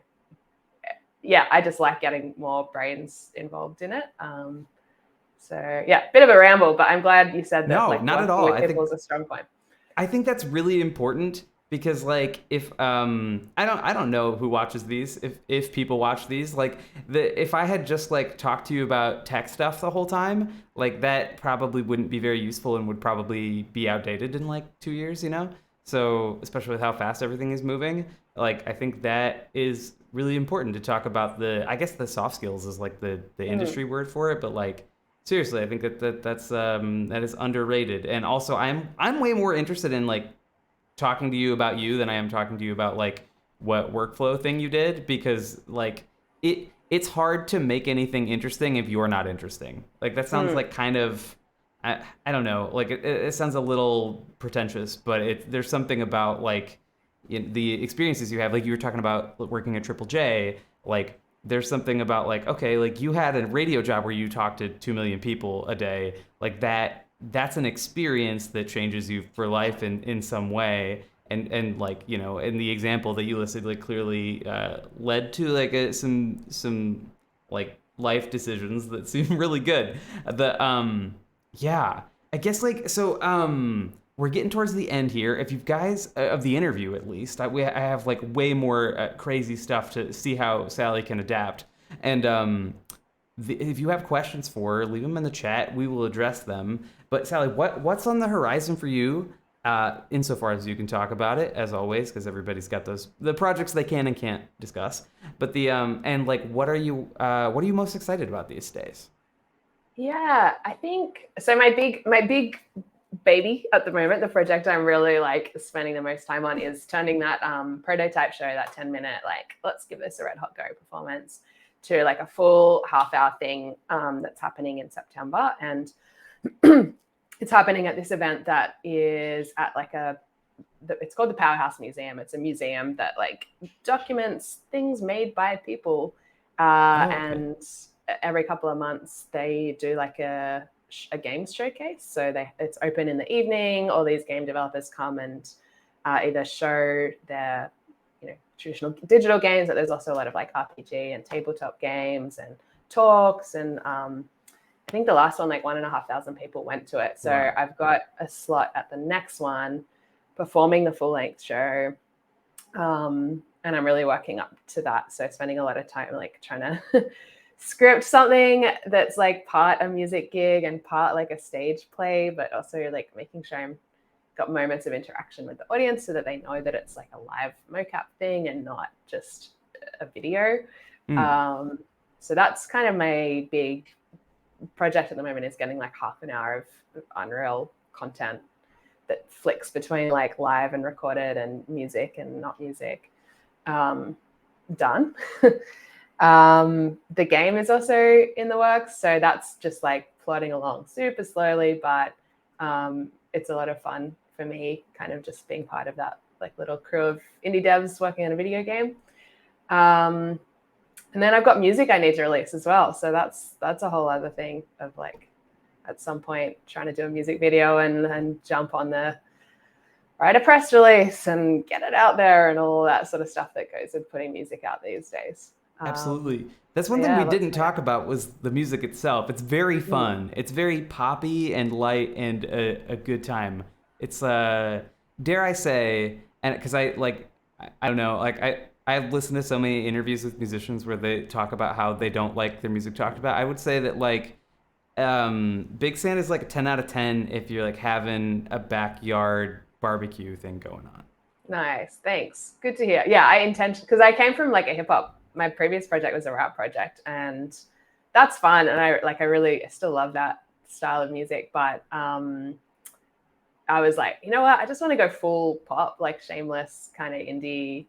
yeah, I just like getting more brains involved in it. So yeah, bit of a ramble, but I'm glad you said that No, like not at working all. with people is a strong point. I think that's really important because like if I don't know who watches these, if people watch these, like the if I had just like talked to you about tech stuff the whole time, like that probably wouldn't be very useful and would probably be outdated in like 2 years, you know? So especially with how fast everything is moving, like I think that is really important to talk about the I guess the soft skills is like the Mm. industry word for it, but like seriously, I think that is underrated. And also, I'm way more interested in like talking to you about you than I am talking to you about like what workflow thing you did, because like it's hard to make anything interesting if you're not interesting. Like that sounds Mm. like kind of I don't know, like it sounds a little pretentious, but there's something about like the experiences you have, like you were talking about working at Triple J, like there's something about like okay, like you had a radio job where you talked to 2 million people a day, like that's an experience that changes you for life in some way, and like you know in the example that you listed like clearly led to like some like life decisions that seem really good. The yeah, I guess like so we're getting towards the end here. If you guys of the interview at least, I have like way more crazy stuff to see how Sally can adapt. And if you have questions for her, leave them in the chat. We will address them. But Sally, what's on the horizon for you? Insofar as you can talk about it, as always, because everybody's got the projects they can and can't discuss. But the and like, what are you most excited about these days? Yeah, I think so. My big baby at the moment, the project I'm really like spending the most time on is turning that prototype show, that 10-minute like let's give this a red hot go performance, to like a full half-hour thing that's happening in September. And it's happening at this event that is at like it's called the Powerhouse Museum. It's a museum that like documents things made by people, Oh, okay. and every couple of months they do like a games showcase. So it's open in the evening. All these game developers come and either show their traditional digital games, but there's also a lot of like RPG and tabletop games and talks. And I think the last one, like 1,500 people went to it. So Wow. I've got a slot at the next one performing the full length show. And I'm really working up to that. So spending a lot of time like trying to script something that's like part a music gig and part like a stage play, but also like making sure I'm got moments of interaction with the audience so that they know that it's like a live mocap thing and not just a video. Mm. So that's kind of my big project at the moment, is getting like half an hour of Unreal content that flicks between like live and recorded and music and not music done. The game is also in the works, so that's just like plodding along super slowly, but it's a lot of fun for me, kind of just being part of that like little crew of indie devs working on a video game. And then I've got music I need to release as well, so that's a whole other thing of like at some point trying to do a music video and jump on the write a press release and get it out there and all that sort of stuff that goes with putting music out these days. Absolutely. That's one thing yeah, we didn't talk about was the music itself. It's very fun. It's very poppy and light and a good time. It's dare I say, and because I don't know, like I've listened to so many interviews with musicians where they talk about how they don't like their music talked about. I would say that like Big Sand is like a 10 out of 10 if you're like having a backyard barbecue thing going on. Nice, thanks. Good to hear. Yeah, I intend because I came from like a hip hop. My previous project was a rap project, and that's fun. And I still love that style of music. But I was like, you know what? I just want to go full pop, like Shameless kind of indie,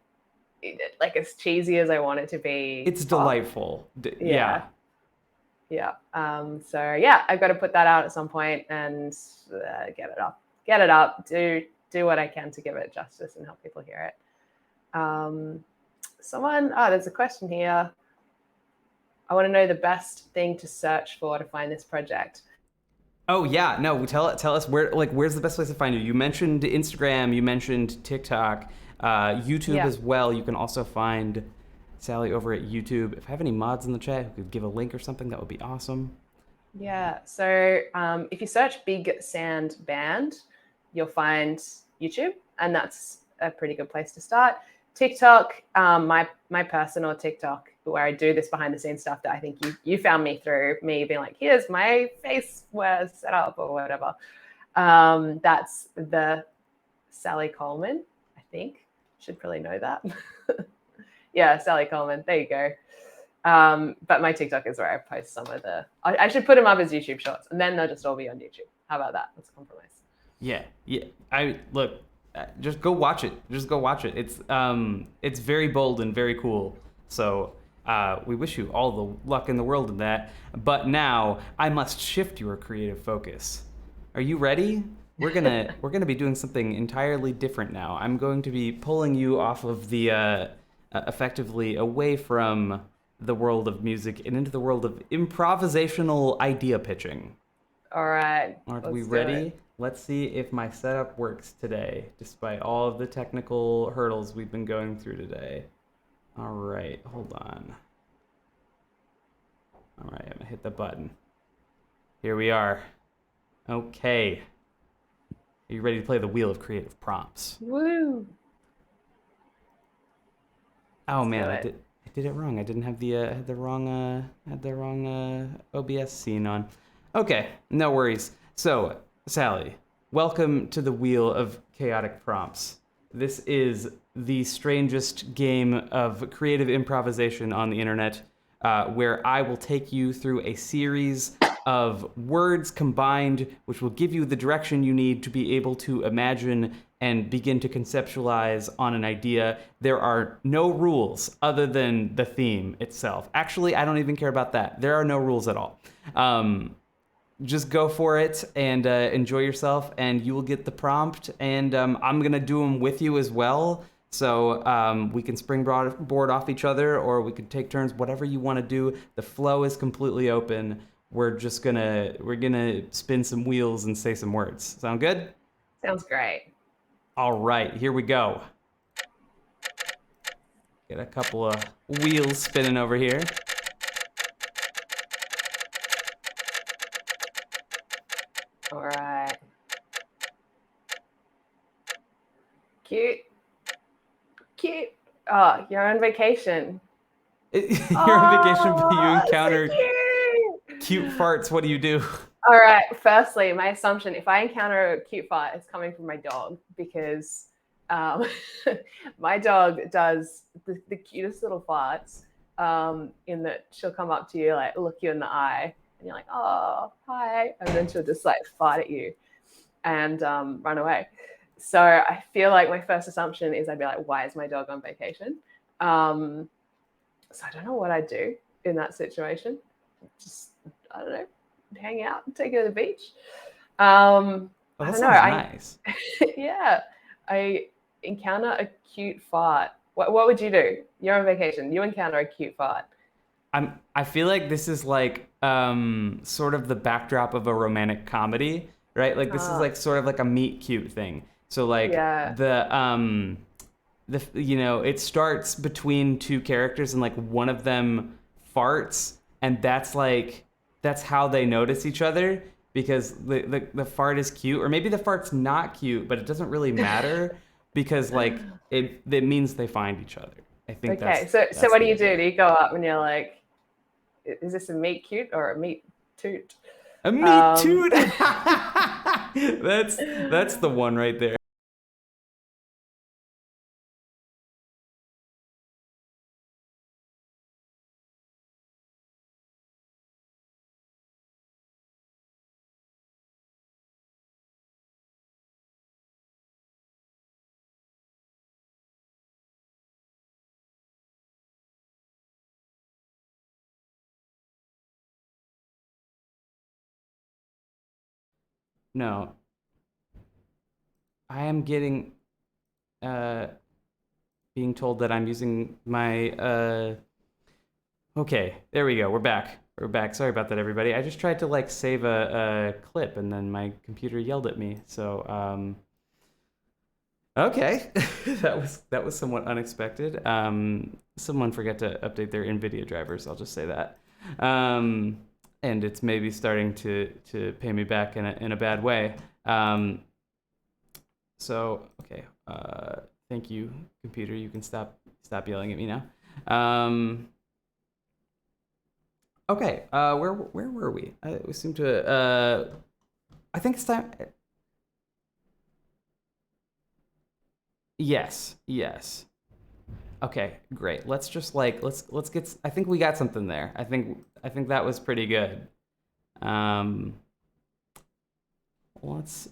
like as cheesy as I want it to be. It's pop. delightful. Yeah. Yeah. So yeah, I've got to put that out at some point and get it up. Get it up. Do what I can to give it justice and help people hear it. There's a question here. I want to know the best thing to search for to find this project. Oh yeah, no. Tell us where's the best place to find you. You mentioned Instagram. You mentioned TikTok, YouTube as well. You can also find Sally over at YouTube. If I have any mods in the chat who could give a link or something, that would be awesome. Yeah. So if you search Big Sand Band, you'll find YouTube, and that's a pretty good place to start. TikTok, my personal TikTok, where I do this behind the scenes stuff that I think you found me through me being like, here's my face set up or whatever. That's the Sally Coleman, I think. Should probably know that. Yeah, Sally Coleman. There you go. But my TikTok is where I post some of I should put them up as YouTube shorts, and then they'll just all be on YouTube. How about that? Let's compromise. Yeah. Just go watch it. It's very bold and very cool. So we wish you all the luck in the world in that. But now I must shift your creative focus. Are you ready? We're gonna be doing something entirely different now. I'm going to be pulling you off of the effectively away from the world of music and into the world of improvisational idea pitching. All right. Are we ready? Let's see if my setup works today, despite all of the technical hurdles we've been going through today. All right, hold on. All right, I'm gonna hit the button. Here we are. Okay. Are you ready to play the Wheel of Creative Prompts? Woo! Oh man, I did it wrong. I didn't have had the wrong OBS scene on. Okay, no worries. So, Sally, welcome to the Wheel of Chaotic Prompts. This is the strangest game of creative improvisation on the internet, where I will take you through a series of words combined, which will give you the direction you need to be able to imagine and begin to conceptualize on an idea. There are no rules other than the theme itself. Actually, I don't even care about that. There are no rules at all. Just go for it and enjoy yourself, and you will get the prompt. And I'm going to do them with you as well. So we can springboard off each other, or we could take turns, whatever you want to do. The flow is completely open. We're gonna spin some wheels and say some words. Sound good? Sounds great. All right, here we go. Get a couple of wheels spinning over here. All right. Cute. Oh, you're on vacation. You're on vacation, but you encounter so cute farts. What do you do? All right. Firstly, my assumption, if I encounter a cute fart, it's coming from my dog, because Um, my dog does the cutest little farts. In that she'll come up to you, like look you in the eye, and you're like, "Oh, hi," and then she'll just like fart at you and run away. So I feel like my first assumption is I'd be like, "Why is my dog on vacation?" Um, so I don't know what I'd do in that situation. Just I don't know, hang out, take her to the beach. Oh, I that don't know. sounds nice. Yeah, I encounter a cute fart. What would you do? You're on vacation. You encounter a cute fart. I feel like this is like sort of the backdrop of a romantic comedy, right? Like this is Uh, like sort of like a meet cute thing. So like yeah. it starts between two characters and like one of them farts and that's how they notice each other because the fart is cute or maybe the fart's not cute, but it doesn't really matter because like it means they find each other. I think Okay. that's So that's what do the you do? idea. Do you go up and you're like, is this a meat cute or a meat toot? Me Um, too. That's the one right there. No, I am getting uh being told that I'm using my okay, there we go. We're back. We're back. Sorry about that, everybody. I just tried to like save a clip and then my computer yelled at me. So okay, that was somewhat unexpected. Someone forgot to update their NVIDIA drivers. I'll just say that. Um, and it's maybe starting to pay me back in a bad way. Um, so okay, thank you, computer. You can stop yelling at me now. Um, okay, where were we? We seem to. I think it's time. Yes, yes. Okay, great. Let's just like let's get. I think we got something there. I think that was pretty good. Um, let's.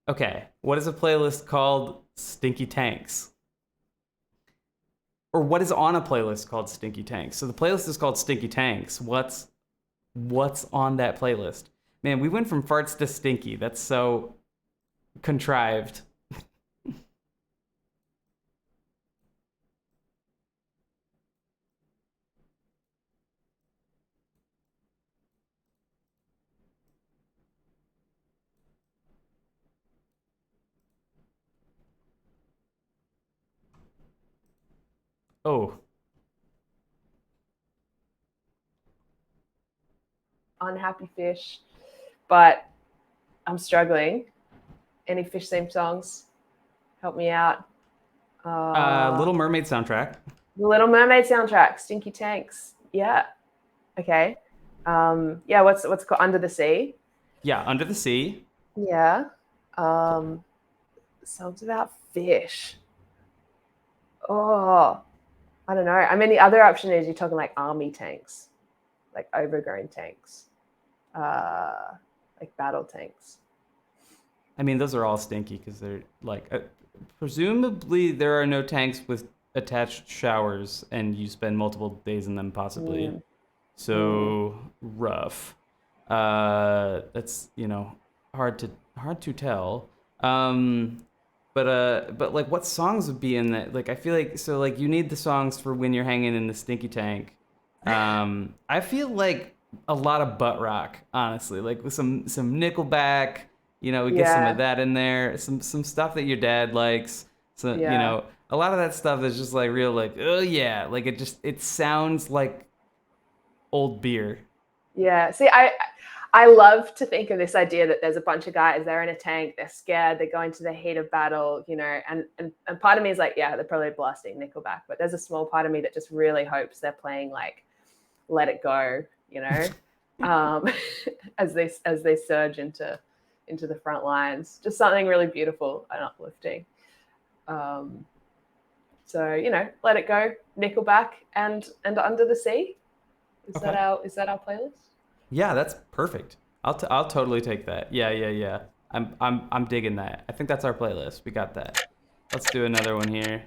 Okay, what is a playlist called Stinky Tanks? Or what is on a playlist called Stinky Tanks? So the playlist is called Stinky Tanks. What's on that playlist? Man, we went from farts to stinky. That's so contrived. Oh, unhappy fish, but I'm struggling. Any fish themed songs? Help me out. Little Mermaid soundtrack. The Little Mermaid soundtrack, Stinky Tanks. Yeah. Okay. Yeah. What's called Under the Sea? Yeah, Under the Sea. Yeah. Um, songs about fish. Oh, I don't know. I mean, the other option is you're talking like army tanks, like overgrown tanks, uh, like battle tanks. I mean, those are all stinky because they're like, presumably there are no tanks with attached showers, and you spend multiple days in them, possibly. Mm, mm. So rough. That's hard to tell. Um, but like, what songs would be in that? Like, I feel like so like you need the songs for when you're hanging in the stinky tank. I feel like a lot of butt rock, honestly, like with some Nickelback. We get some of Yeah. that in there. Some stuff that your dad likes. So Yeah. a lot of that stuff is just like real, like oh yeah, like it sounds like old beer. Yeah. See, I love to think of this idea that there's a bunch of guys, they're in a tank, they're scared, they're going to the heat of battle, and part of me is like, yeah, they're probably blasting Nickelback, but there's a small part of me that just really hopes they're playing like Let It Go, you know, um, as they surge into the front lines. Just something really beautiful and uplifting. Um, so Let It Go, Nickelback, and Under the Sea. Is Okay. that our playlist? Yeah, that's perfect. I'll totally take that. Yeah. I'm digging that. I think that's our playlist. We got that. Let's do another one here.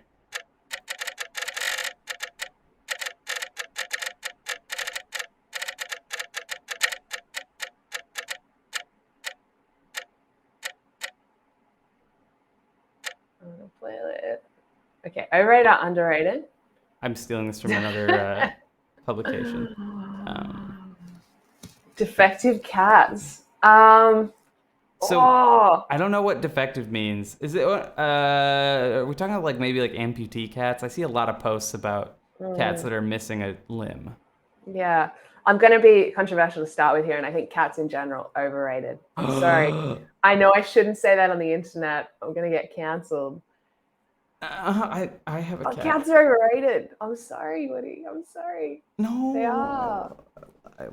Playlist. Okay, overrated or underrated? I'm stealing this from another publication. Defective cats. So Oh, I don't know what defective means. Is it? Are we talking about like maybe like amputee cats? I see a lot of posts about cats that are missing a limb. yeah. I'm going to be controversial to start with here, and I think cats in general overrated. I'm sorry. I know I shouldn't say that on the internet. I'm going to get cancelled. I have a cat. Cats are overrated. I'm sorry, Woody. I'm sorry. No. They are. I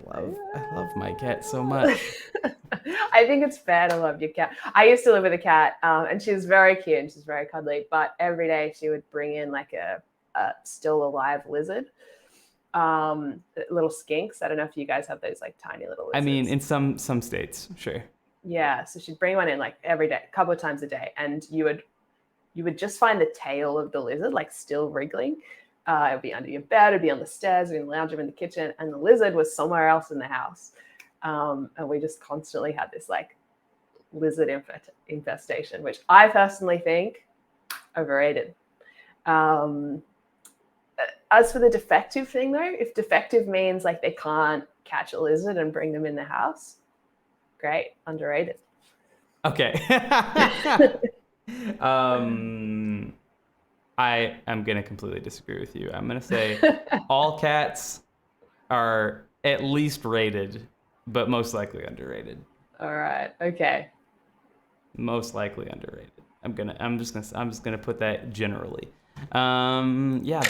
love my cat so much. I think it's fair to love your cat. I used to live with a cat, and she was very cute and she's very cuddly. But every day she would bring in like a still alive lizard, little skinks. I don't know if you guys have those like tiny little lizards. I mean, in some states, sure. Yeah, so she'd bring one in like every day, a couple of times a day, and you would just find the tail of the lizard like still wriggling. It would be under your bed, it'd be on the stairs, it'd be in the lounge room, in the kitchen, and the lizard was somewhere else in the house. And we just constantly had this like lizard infestation, which I personally think overrated. As for the defective thing, though, if defective means like they can't catch a lizard and bring them in the house, great, underrated. Okay. I am going to completely disagree with you. I'm going to say all cats are at least rated, but most likely underrated. All right. Okay. Most likely underrated. I'm just gonna put that generally. Yeah,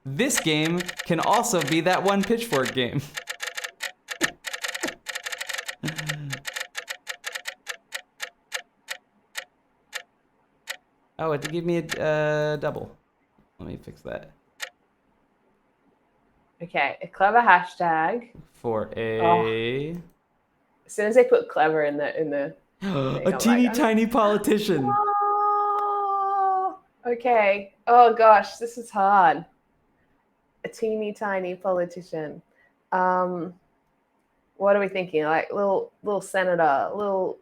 this game can also be that one pitchfork game. Oh, it gave me a double. Let me fix that. Okay, a clever hashtag For a. As soon as they put clever in the a teeny tiny politician. Oh, okay. Oh gosh, this is hard. A teeny tiny politician. What are we thinking? Like little senator, little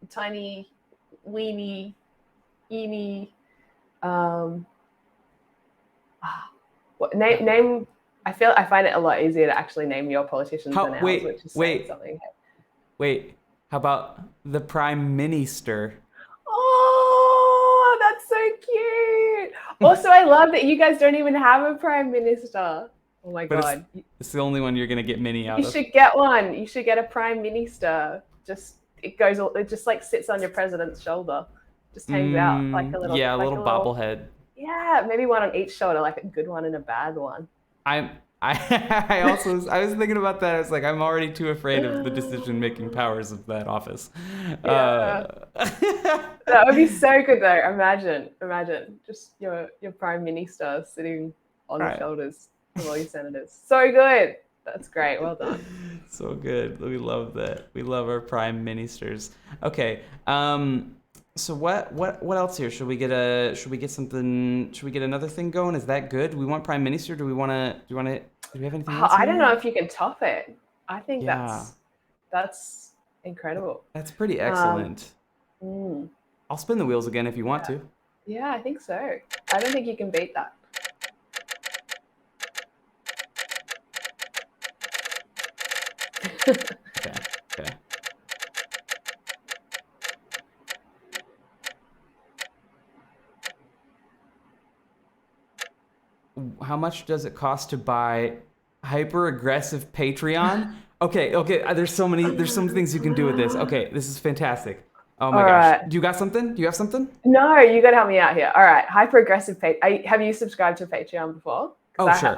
tiny weeny eeny. What name? I find it a lot easier to actually name your politicians than ours, which is saying something. Wait, how about the Prime Minister? Oh, that's so cute. Also, I love that you guys don't even have a Prime Minister. Oh my God. It's the only one you're going to get mini out of. You should get one. You should get a Prime Minister. It just like sits on your president's shoulder. Just hangs out like a little. Yeah, a little bobblehead. Yeah, maybe one on each shoulder, like a good one and a bad one. I was thinking about that. I was like, I'm already too afraid of the decision-making powers of that office. Yeah. That would be so good, though. Imagine, just your Prime Minister sitting on the shoulders of all your senators. So good. That's great. Well done. So good. We love that. We love our Prime Ministers. Okay. So what else here? Should we get something? Should we get another thing going? Is that good? Do we want Prime Minister? Do we have anything else? I don't know if you can top it. I think that's incredible. That's pretty excellent. I'll spin the wheels again if you want to. Yeah, I think so. I don't think you can beat that. Okay. How much does it cost to buy hyper aggressive Patreon? Okay. There's some things you can do with this. Okay, this is fantastic. Oh my gosh. Do you got something? Do you have something? No, you got to help me out here. All right, hyper aggressive. Have you subscribed to Patreon before? Oh, sure.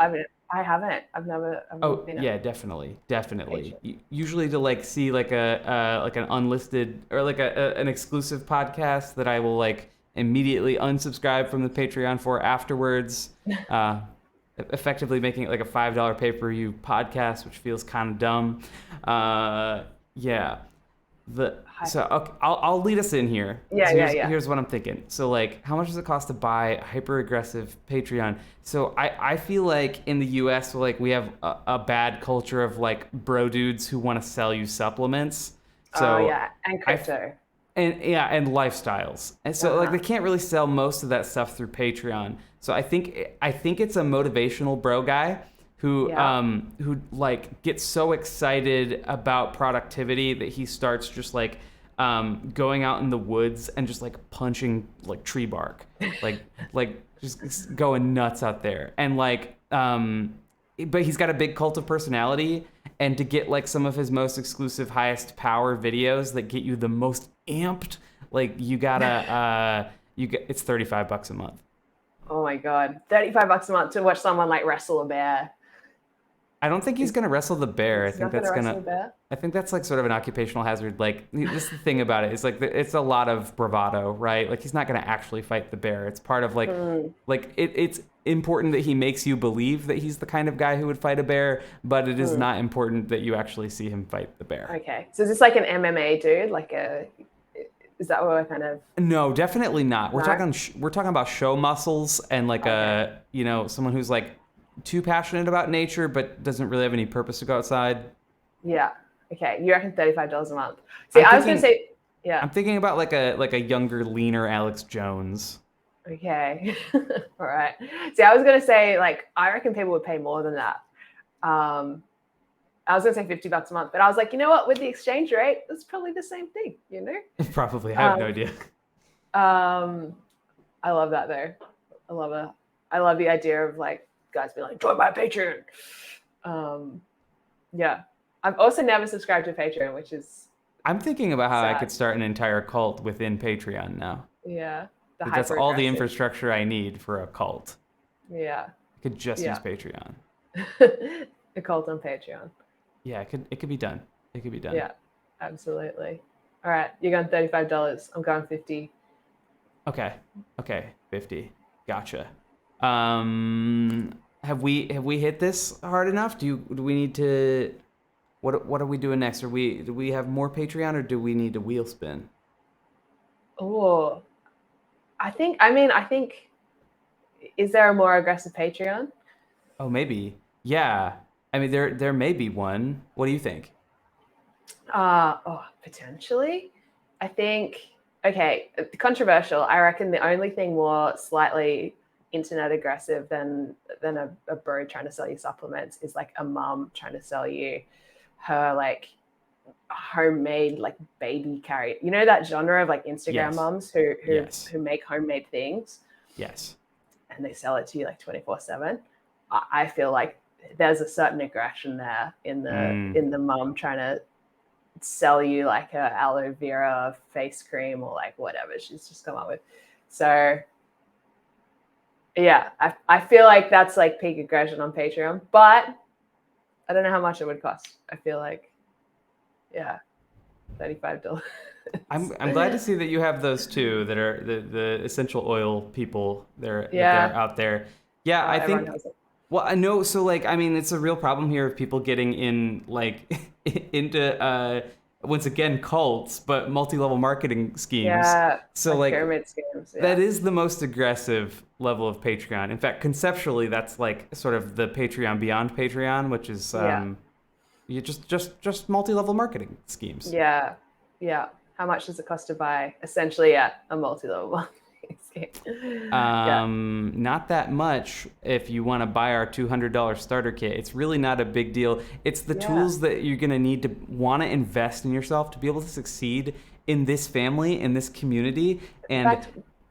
I haven't. I've never Oh been yeah, definitely, a definitely. patron. Usually to like see like a like an unlisted or like an exclusive podcast that I will like immediately unsubscribe from the Patreon for afterwards. Uh, Effectively making it like a $5 pay-per-view podcast, which feels kind of dumb. Yeah, so okay, I'll lead us in here. Yeah, So yeah, here's yeah. here's what I'm thinking. So like, how much does it cost to buy hyper aggressive Patreon? So I feel like in the U.S. like we have a bad culture of like bro dudes who want to sell you supplements. Oh, So yeah, and I crypto. and yeah, and lifestyles. And so like Uh-huh. they can't really sell most of that stuff through Patreon. So I think it's a motivational bro guy Yeah. who like gets so excited about productivity that he starts just like going out in the woods and just like punching like tree bark. Like like just going nuts out there. And like but he's got a big cult of personality, and to get like some of his most exclusive highest power videos that get you the most amped, like you gotta it's $35 a month. Oh my God. $35 a month to watch someone like wrestle a bear. I don't think he's Is gonna wrestle the bear. he's not gonna wrestle a bear? I think that's like sort of an occupational hazard. Like this is the thing about it is like it's a lot of bravado, right? Like he's not gonna actually fight the bear. It's part of Hmm. it's important that he makes you believe that he's the kind of guy who would fight a bear, but it is Hmm. not important that you actually see him fight the bear. Okay. So is this like an MMA dude? Like a, is that what we're kind of, No, definitely not. no? We're talking about show muscles and like Okay. a someone who's like too passionate about nature but doesn't really have any purpose to go outside. Yeah. Okay. You reckon $35 a month? See, I'm I was gonna thinking say, yeah. I'm thinking about like a younger, leaner Alex Jones. Okay. All right. See, I was gonna say, like, I reckon people would pay more than that. Um, I was gonna say $50 a month, but I was like, you know what? With the exchange rate, it's probably the same thing, you know? Probably, I have no Um, idea. um, I love that though. I love it. I love the idea of like guys being like, join my Patreon. Um, yeah. I've also never subscribed to Patreon, which is I'm thinking about how I sad. could start an entire cult within Patreon now. Yeah. The That's hyper all the aggressive. infrastructure I need for a cult. Yeah. I could just use Yeah. Patreon. The cult on Patreon. Yeah, it could be done. It could be done. Yeah. Absolutely. All right. You're going $35. I'm going 50. Okay. Okay. 50. Gotcha. Have we hit this hard enough? Do we need to what are we doing next? Do we have more Patreon or do we need to wheel spin? Oh, I think, is there a more aggressive Patreon? Oh, maybe. Yeah. I mean there may be one. What do you think? Potentially. I think, okay, controversial. I reckon the only thing more slightly internet aggressive than a bro trying to sell you supplements is like a mum trying to sell you her like homemade like baby carry. You know that genre of like Instagram Yes. mums who Yes. who make homemade things Yes. and they sell it to you like 24/7. I feel like there's a certain aggression there Mm. in the mum trying to sell you like a aloe vera face cream or like whatever she's just come up with. So yeah, I feel like that's like peak aggression on Patreon, but I don't know how much it would cost. I feel like, yeah, $35. I'm glad to see that you have those two that are the essential oil people that are Yeah, out there. Yeah, I everyone think has it. well, I know. So, like, I mean, it's a real problem here of people getting in, like, into, once again, cults, but multi-level marketing schemes. Yeah, So, like like, pyramid schemes. that Yeah, is the most aggressive level of Patreon. In fact, conceptually, that's like sort of the Patreon beyond Patreon, which is yeah, you just multi-level marketing schemes. yeah, yeah. How much does it cost to buy? Essentially, yeah, a multi-level marketing scheme. Yeah, Not that much if you want to buy our $200 starter kit. It's really not a big deal. It's the yeah. tools that you're going to need to want to invest in yourself to be able to succeed in this family, in this community. In And fact,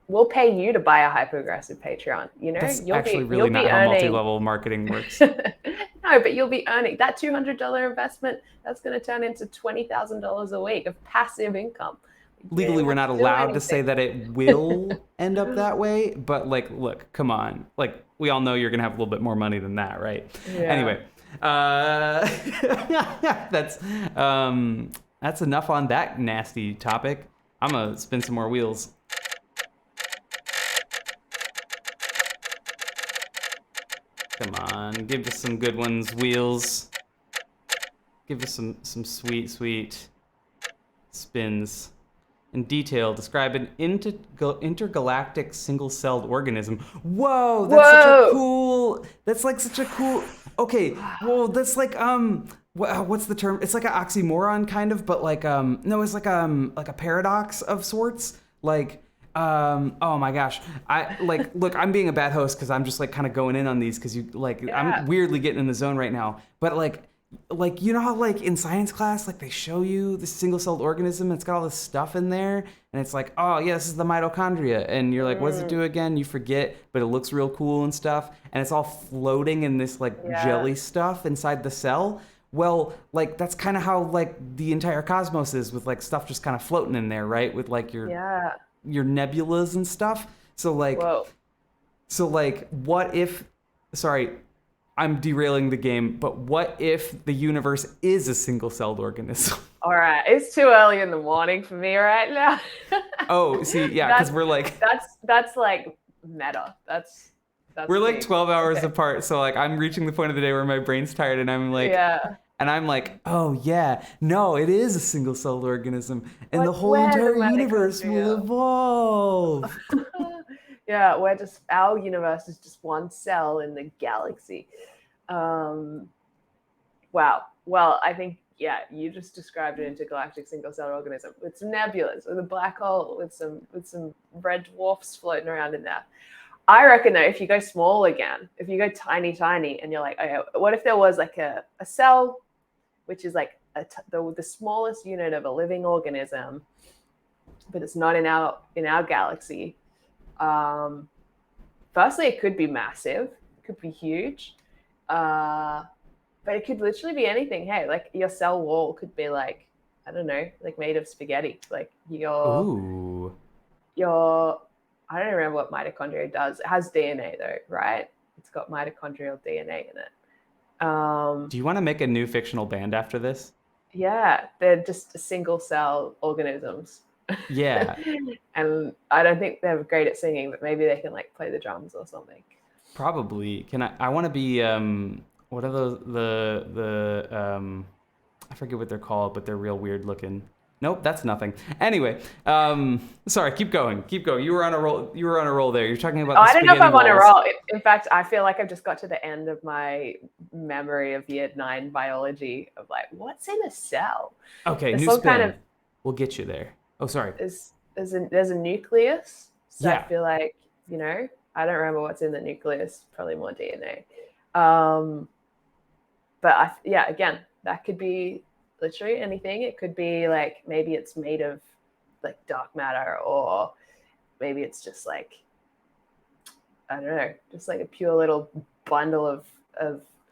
we'll pay you to buy a hyper aggressive Patreon. You know, that's actually really you'll not be how earning. multi-level marketing works. No, but you'll be earning that $200 investment. That's going to turn into $20,000 a week of passive income. You legally don't we're have not to do allowed to say anything. that it will end up that way, but like, look, come on, like we all know you're gonna have a little bit more money than that, right? Yeah. Anyway, uh, that's that's enough on that nasty topic. I'm gonna spin some more wheels. Come on, give us some good ones, wheels. Give us some sweet, sweet spins. In detail, describe an intergalactic single-celled organism. Whoa, that's such a Whoa. cool. That's like such a cool. Okay, well, that's like what's the term? It's like an oxymoron kind of, but like no, it's like a paradox of sorts. Like oh my gosh, I like look, I'm being a bad host because I'm just like kind of going in on these because you like Yeah. I'm weirdly getting in the zone right now, but like you know how like in science class like they show you the single-celled organism, it's got all this stuff in there, and it's like, oh yeah, this is the mitochondria, and you're like, what does it Mm, do again? You forget, but it looks real cool and stuff, and it's all floating in this like yeah. jelly stuff inside the cell. Well, like that's kind of how like the entire cosmos is, with like stuff just kind of floating in there, right, with like Yeah. your nebulas and stuff. So like Whoa. what if, sorry, I'm derailing the game, but what if the universe is a single-celled organism? All right. It's too early in the morning for me right now. Oh, see, yeah, because That's that's like meta. That's we're like deep. 12 hours Okay. apart, so like I'm reaching the point of the day where my brain's tired, Yeah. and I'm like, oh yeah, no, it is a single-celled organism, and the Like whole where the entire universe will mitochondria? evolve. Yeah, we're just our universe is just one cell in the galaxy. Um, wow. Well, I think yeah, you just described an intergalactic single-celled organism with some nebulas, with a black hole, with some red dwarfs floating around in there. I reckon though, if you go small again, if you go tiny, tiny, and you're like, okay, what if there was like a cell, which is like the smallest unit of a living organism, but it's not in our galaxy. Um, Firstly, it could be massive, it could be huge, but it could literally be anything. Hey, like your cell wall could be like, I don't know, like made of spaghetti. Like Ooh. your I don't remember what mitochondria does. It has DNA though, right? It's got mitochondrial DNA in it. Do you want to make a new fictional band after this? Yeah, they're just single cell organisms. Yeah, And I don't think they're great at singing, but maybe they can like play the drums or something. probably. Can I want to be what are those I forget what they're called, but they're real weird looking. Nope, that's nothing. Anyway, sorry, keep going. Keep going. You were on a roll. You were on a roll there. You're talking Oh, about the I don't know if spaghetti I'm on a walls. roll. In fact, I feel like I've just got to the end of my memory of year 9 biology of like, what's in a cell? Okay, There's new some kind of spin. We'll get you there. Oh, sorry. there's a nucleus. So I Yeah. feel like, I don't remember what's in the nucleus, probably more DNA. But yeah, again, that could be literally anything. It could be like maybe it's made of like dark matter, or maybe it's just like, I don't know, just like a pure little bundle of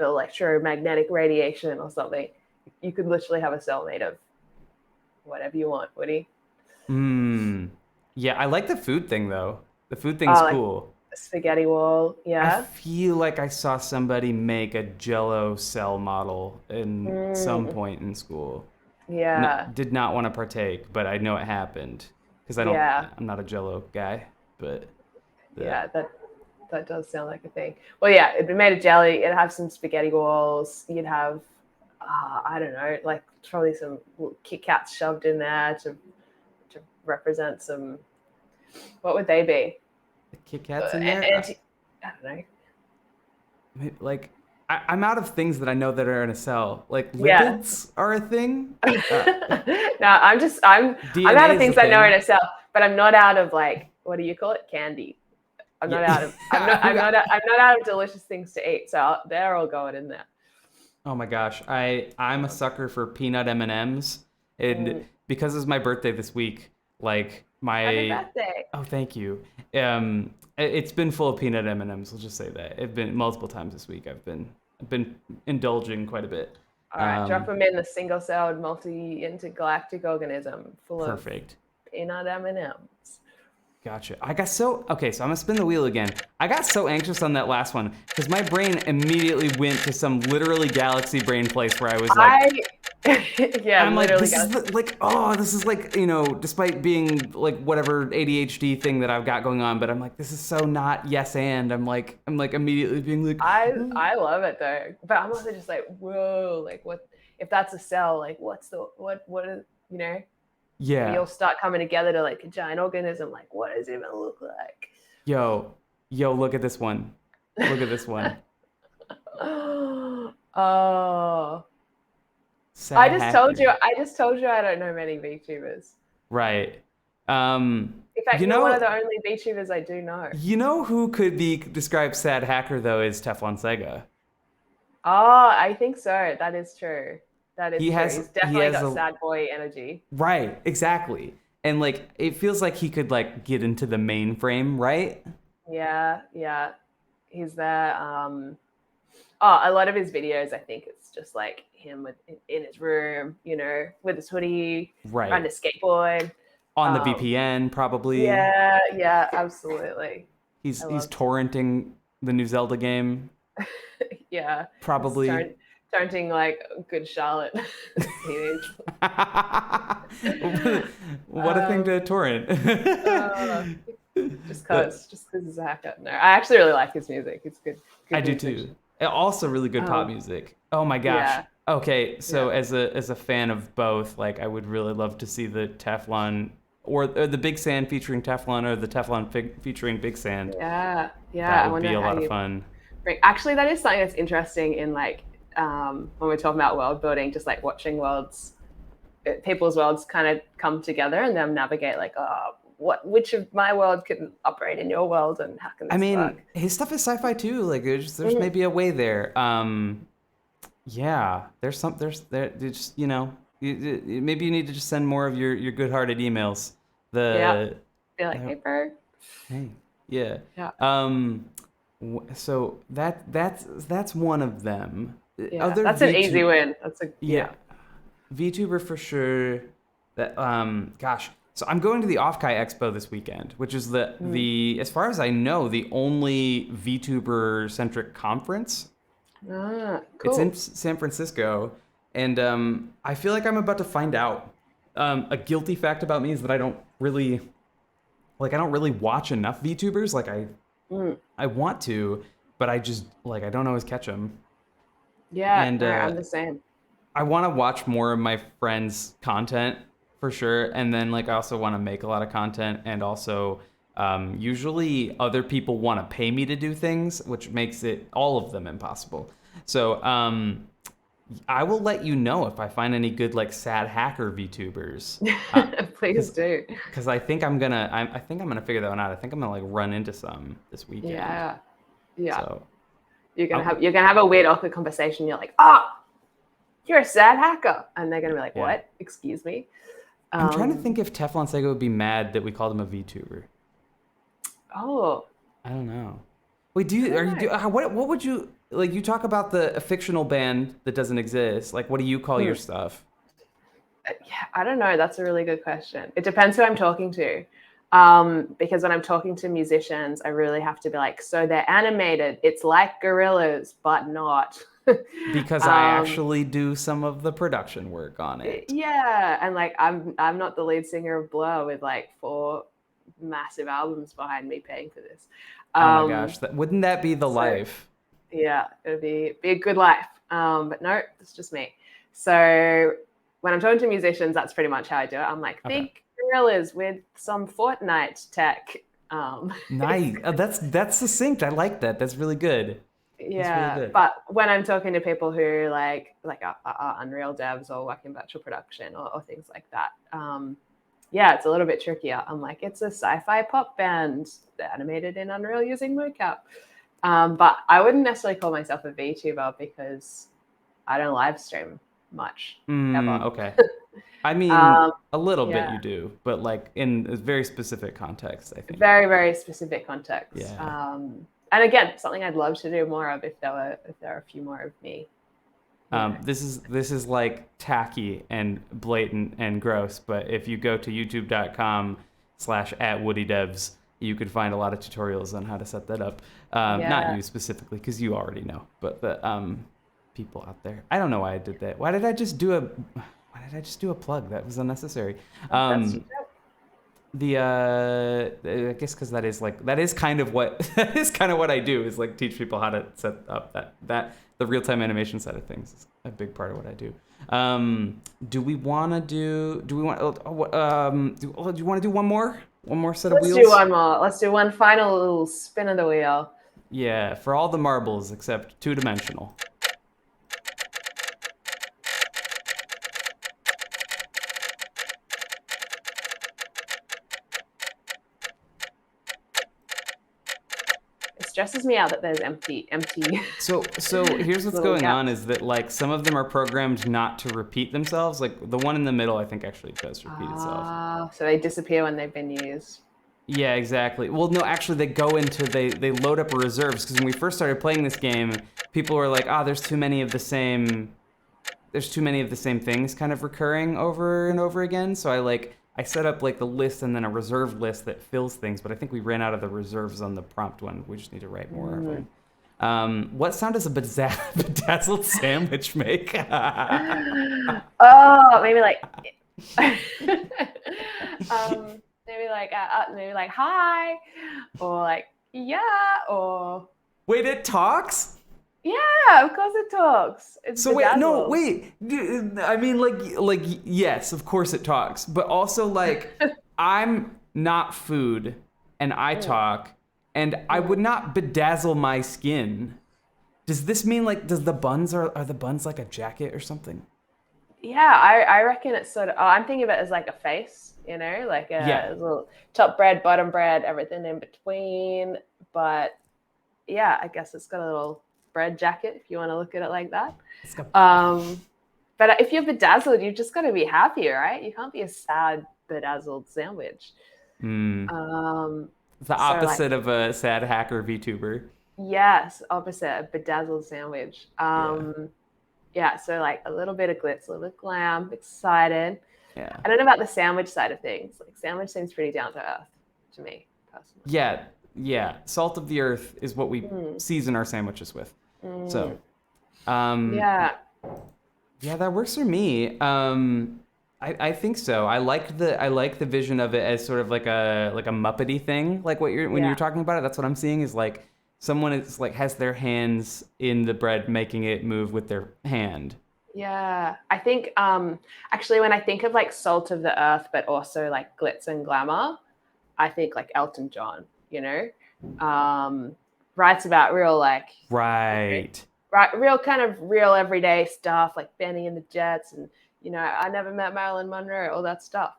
electromagnetic radiation or something. You could literally have a cell made of whatever you want, Woody. Hmm. Yeah, I like the food thing though. The food thing's Oh, like cool. a spaghetti wall. I Yeah. feel like I saw somebody make a Jello cell model in some Mm, point in school. yeah. Did not want to partake, but I know it happened because Yeah. I'm not a Jello guy, but the Yeah. That does sound like a thing. Well, yeah, it'd be made of jelly. It'd have some spaghetti walls. You'd have, I don't know, like probably some Kit Kats shoved in there to represent some. What would they be? Kit Kats in there. I don't know. Like I'm out of things that I know that are in a cell. Like Yeah. lipids are a thing. No, I'm out DNA of is a things I know in thing. itself, but I'm not out of like, what do you call it? Candy. I'm not out of I'm not out of delicious things to eat. So they're all going in there. Oh my gosh, I'm a sucker for peanut M&Ms, and Mm. because it's my birthday this week, like Happy my birthday. oh thank you. It's been full of peanut M&Ms. We'll just say that it's been multiple times this week. I've been indulging quite a bit. All right, drop Um, them in the single-celled multi-intergalactic organism full of Perfect. peanut M&Ms. Gotcha. Okay, so I'm gonna spin the wheel again. I got so anxious on that last one because my brain immediately went to some literally galaxy brain place where I was like, Yeah, I'm like, literally. this is like, despite being like whatever ADHD thing that I've got going on, but I'm like, this is so not yes and. I'm like immediately being like, I love it though, but I'm also just like, whoa, like what if that's a cell? Like, what's the what is we yeah, all start coming together to like a giant organism. Like, what does it even look like? yo, look at this one, look at this one, Oh, sad hacker, I just told you I don't know many VTubers. right? In fact, You you're one of know, the only VTubers I do know. who could be described sad hacker though is Teflon Sega. Oh, I think so. That is true. That is He true. has He's he definitely has got a sad boy energy. right, exactly. And like it feels like he could like get into the mainframe, right? Yeah, yeah. He's there. Oh, a lot of his videos, I think it's just like him in his room, with his hoodie, riding Right. a skateboard. On the Um, VPN probably. yeah, yeah, absolutely. I He's love torrenting the new Zelda game yeah. It's probably. turning like good Charlotte teenage. What a thing to Um, torrent. uh, But just cause he's a hacker. No, I actually really like his music. It's I good do music. too. Also really good pop Um, music. Oh my gosh. yeah, Okay, yeah, so as a fan of both, like I would really love to see the Teflon or the Big Sand featuring Teflon or the Teflon featuring Big Sand. yeah, yeah. That I would wonder be a how lot of you fun. bring. Actually, that is something that's interesting in like when we're talking about world building, just like watching people's worlds kind of come together and then navigate like, oh, which of my world can operate in your world and how can I this mean, work? his stuff is sci-fi too. Like there's Mm, maybe a way there. Yeah, there's just maybe you need to just send more of your good-hearted emails. yeah, The be like, hey, the bro. hey, yeah. Yeah, Um, so that's one of them. yeah, Other that's an easy VTube, win. That's a yeah, yeah. VTuber for sure. That gosh. So I'm going to the Offkai Expo this weekend, which is Mm. as far as I know, the only VTuber centric conference. Ah, It's in cool. San Francisco, and I feel like I'm about to find out. A guilty fact about me is that I don't really watch enough VTubers. Like Mm. I want to, but I just like I don't always catch them. Yeah, And no, I'm the same. I want to watch more of my friends' content for sure, and then like I also want to make a lot of content, and also usually other people want to pay me to do things, which makes it all of them impossible. So I will let you know if I find any good like sad hacker VTubers, Please because do. I think I think I'm gonna figure that one out. I think I'm gonna like run into some this weekend. Yeah, yeah. So You're I'll, gonna have a weird awkward conversation. You're like, oh, you're a sad hacker, and they're gonna be like, yeah. what? Excuse me. I'm trying to think Um, if Teflon Sega would be mad that we called him a VTuber. oh, I don't know. Wait, I don't know. what would you like? You talk about a fictional band that doesn't exist. Like, what do you call your Hmm. stuff? Yeah, I don't know. That's a really good question. It depends who I'm talking to. Because when I'm talking to musicians, I really have to be like, so they're animated. It's like gorillas, but not. Because I um, actually do some of the production work on it. yeah, and like I'm not the lead singer of Blur with like 4 massive albums behind me paying for this. Oh my gosh, Um, wouldn't that be the so life? yeah, it'd be a good life. But no, it's just me. So when I'm talking to musicians, that's pretty much how I do it. I'm like, Okay, think gorillas with some Fortnite tech. It's nice. That's succinct. I like that. That's really good. That's really yeah, good. but when I'm talking to people who are Unreal devs or work in virtual production or things like that, yeah, it's a little bit trickier. I'm like, it's a sci-fi pop band. They're animated in Unreal using mocap. But I wouldn't necessarily call myself a VTuber because I don't live stream much ever. Okay. I mean, um, a little bit yeah, you do, but like in a very specific context, I think. very very specific context. Yeah. And again, something I'd love to do more of if there were a few more of me Yeah. This is like tacky and blatant and gross, but if you go to youtube.com/@woodydevs, you could find a lot of tutorials on how to set that up. Not Yeah. you specifically, because you already know, but the people out there. I don't know why I did that. Why did I just do a plug? That was unnecessary. That's The I guess because that is kind of what that is kind of what I do, is like teach people how to set up that the real time animation side of things is a big part of what I do. Do we want to do we want do you want to do one more set of Let's do wheels? one more. Let's do one final little spin of the wheel. Yeah, for all the marbles except two-dimensional. It stresses me out that there's empty. So here's what's little going on gaps. is that like some of them are programmed not to repeat themselves. Like the one in the middle, I think actually does repeat itself. So they disappear when they've been used. Yeah, exactly. Well, no, actually, they load up reserves because when we first started playing this game, people were like, "Ah, there's too many of the same things kind of recurring over and over again." So I set up like the list and then a reserve list that fills things. But I think we ran out of the reserves on the prompt one. We just need to write more of them. What sound does a bedazzled sandwich make? Oh, maybe like, maybe like hi, or like yeah, or Wait, it talks? yeah. Of course it talks. It's So wait, no, bedazzled. wait. I mean, like, yes, of course it talks, but also like, I'm not food, and I talk, and I would not bedazzle my skin. Does this mean like, does the buns are the buns like a jacket or something? Yeah, I reckon it's sort of. Oh, I'm thinking of it as like a face, like Yeah, a little top bread, bottom bread, everything in between. But yeah, I guess it's got a little bread jacket if you want to look at it like that. it's got, But if you're bedazzled, you've just got to be happy, right? You can't be a sad bedazzled sandwich. Um, the so like, opposite of a sad hacker VTuber. yes, opposite, a bedazzled sandwich. Yeah, Yeah, so like a little bit of glitz, a little bit of glam, excited. yeah, I don't know about the sandwich side of things. Like sandwich seems pretty down to earth to me personally. yeah, yeah. Salt of the earth is what we Mm, season our sandwiches with. So, mm, um, yeah, yeah, that works for me. I think so. I like the vision of it as sort of like a Muppety thing. Like when you're yeah, talking about it, that's what I'm seeing is like someone is like has their hands in the bread, making it move with their hand. yeah. I think actually when I think of like salt of the earth, but also like glitz and glamour, I think like Elton John. Um, writes about real like Right. right, real kind of real everyday stuff like Benny and the Jets, and I never met Marilyn Monroe, all that stuff.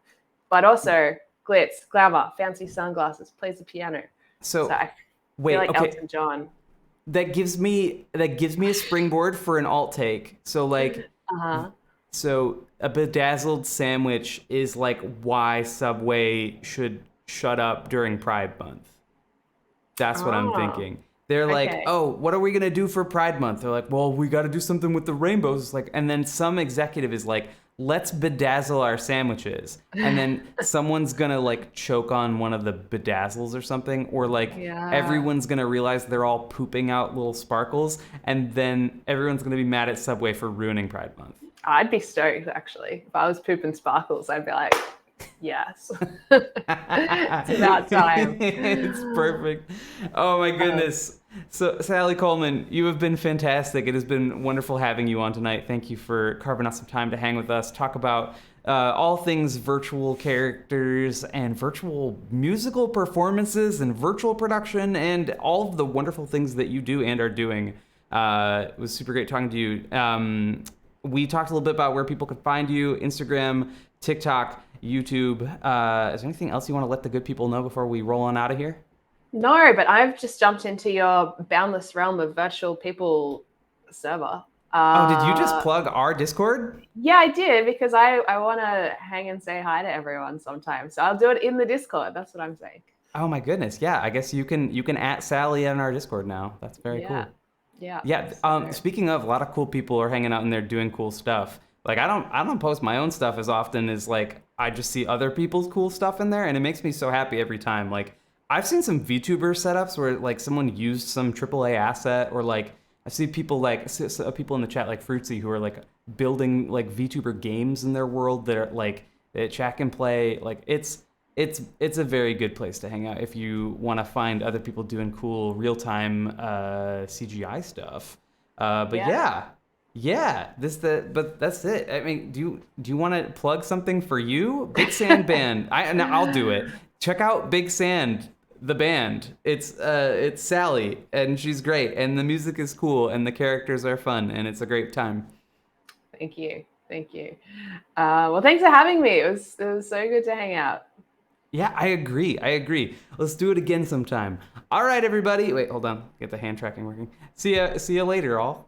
But also glitz, glamour, fancy sunglasses, plays the piano. So So I feel wait, like okay. Elton John. That gives me a springboard for an alt take. Uh huh. So a bedazzled sandwich is like why Subway should shut up during Pride Month. That's what I'm Oh, thinking. They're like, okay. "Oh, what are we gonna do for Pride Month?" They're like, "Well, we got to do something with the rainbows." It's like, and then some executive is like, "Let's bedazzle our sandwiches," and then someone's gonna like choke on one of the bedazzles or something, or like Yeah. everyone's gonna realize they're all pooping out little sparkles, and then everyone's gonna be mad at Subway for ruining Pride Month. I'd be stoked actually. If I was pooping sparkles, I'd be like, yes. It's about time. It's perfect. Oh my goodness. So, Sally Coleman, you have been fantastic. It has been wonderful having you on tonight. Thank you for carving out some time to hang with us, talk about all things virtual characters and virtual musical performances and virtual production and all of the wonderful things that you do and are doing. It was super great talking to you. We talked a little bit about where people could find you: Instagram, TikTok, YouTube. Is there anything else you want to let the good people know before we roll on out of here? No, but I've just jumped into your boundless realm of virtual people server. Oh, did you just plug our Discord? Yeah, I did because I want to hang and say hi to everyone sometimes. So I'll do it in the Discord. That's what I'm saying. Oh my goodness, yeah. I guess you can at Sally in our Discord now. That's very Yeah. cool. Yeah. Yeah. So Speaking of, a lot of cool people are hanging out in there doing cool stuff. Like I don't post my own stuff as often as like I just see other people's cool stuff in there, and it makes me so happy every time. Like I've seen some VTuber setups where like someone used some AAA asset, or like I see people like people in the chat like Fruitsy who are like building like VTuber games in their world that are like that chat can play. Like it's a very good place to hang out if you want to find other people doing cool real time CGI stuff. But yeah. yeah, yeah. But that's it. I mean, do you want to plug something for you? Big Sand Band. I'll do it. Check out Big Sand, the band. It's Sally, and she's great, and the music is cool, and the characters are fun, and it's a great time. Thank you. Thank you. Well, thanks for having me. It was so good to hang out. Yeah, I agree. I agree. Let's do it again sometime. All right, everybody. Wait, hold on. Get the hand tracking working. See ya later, all.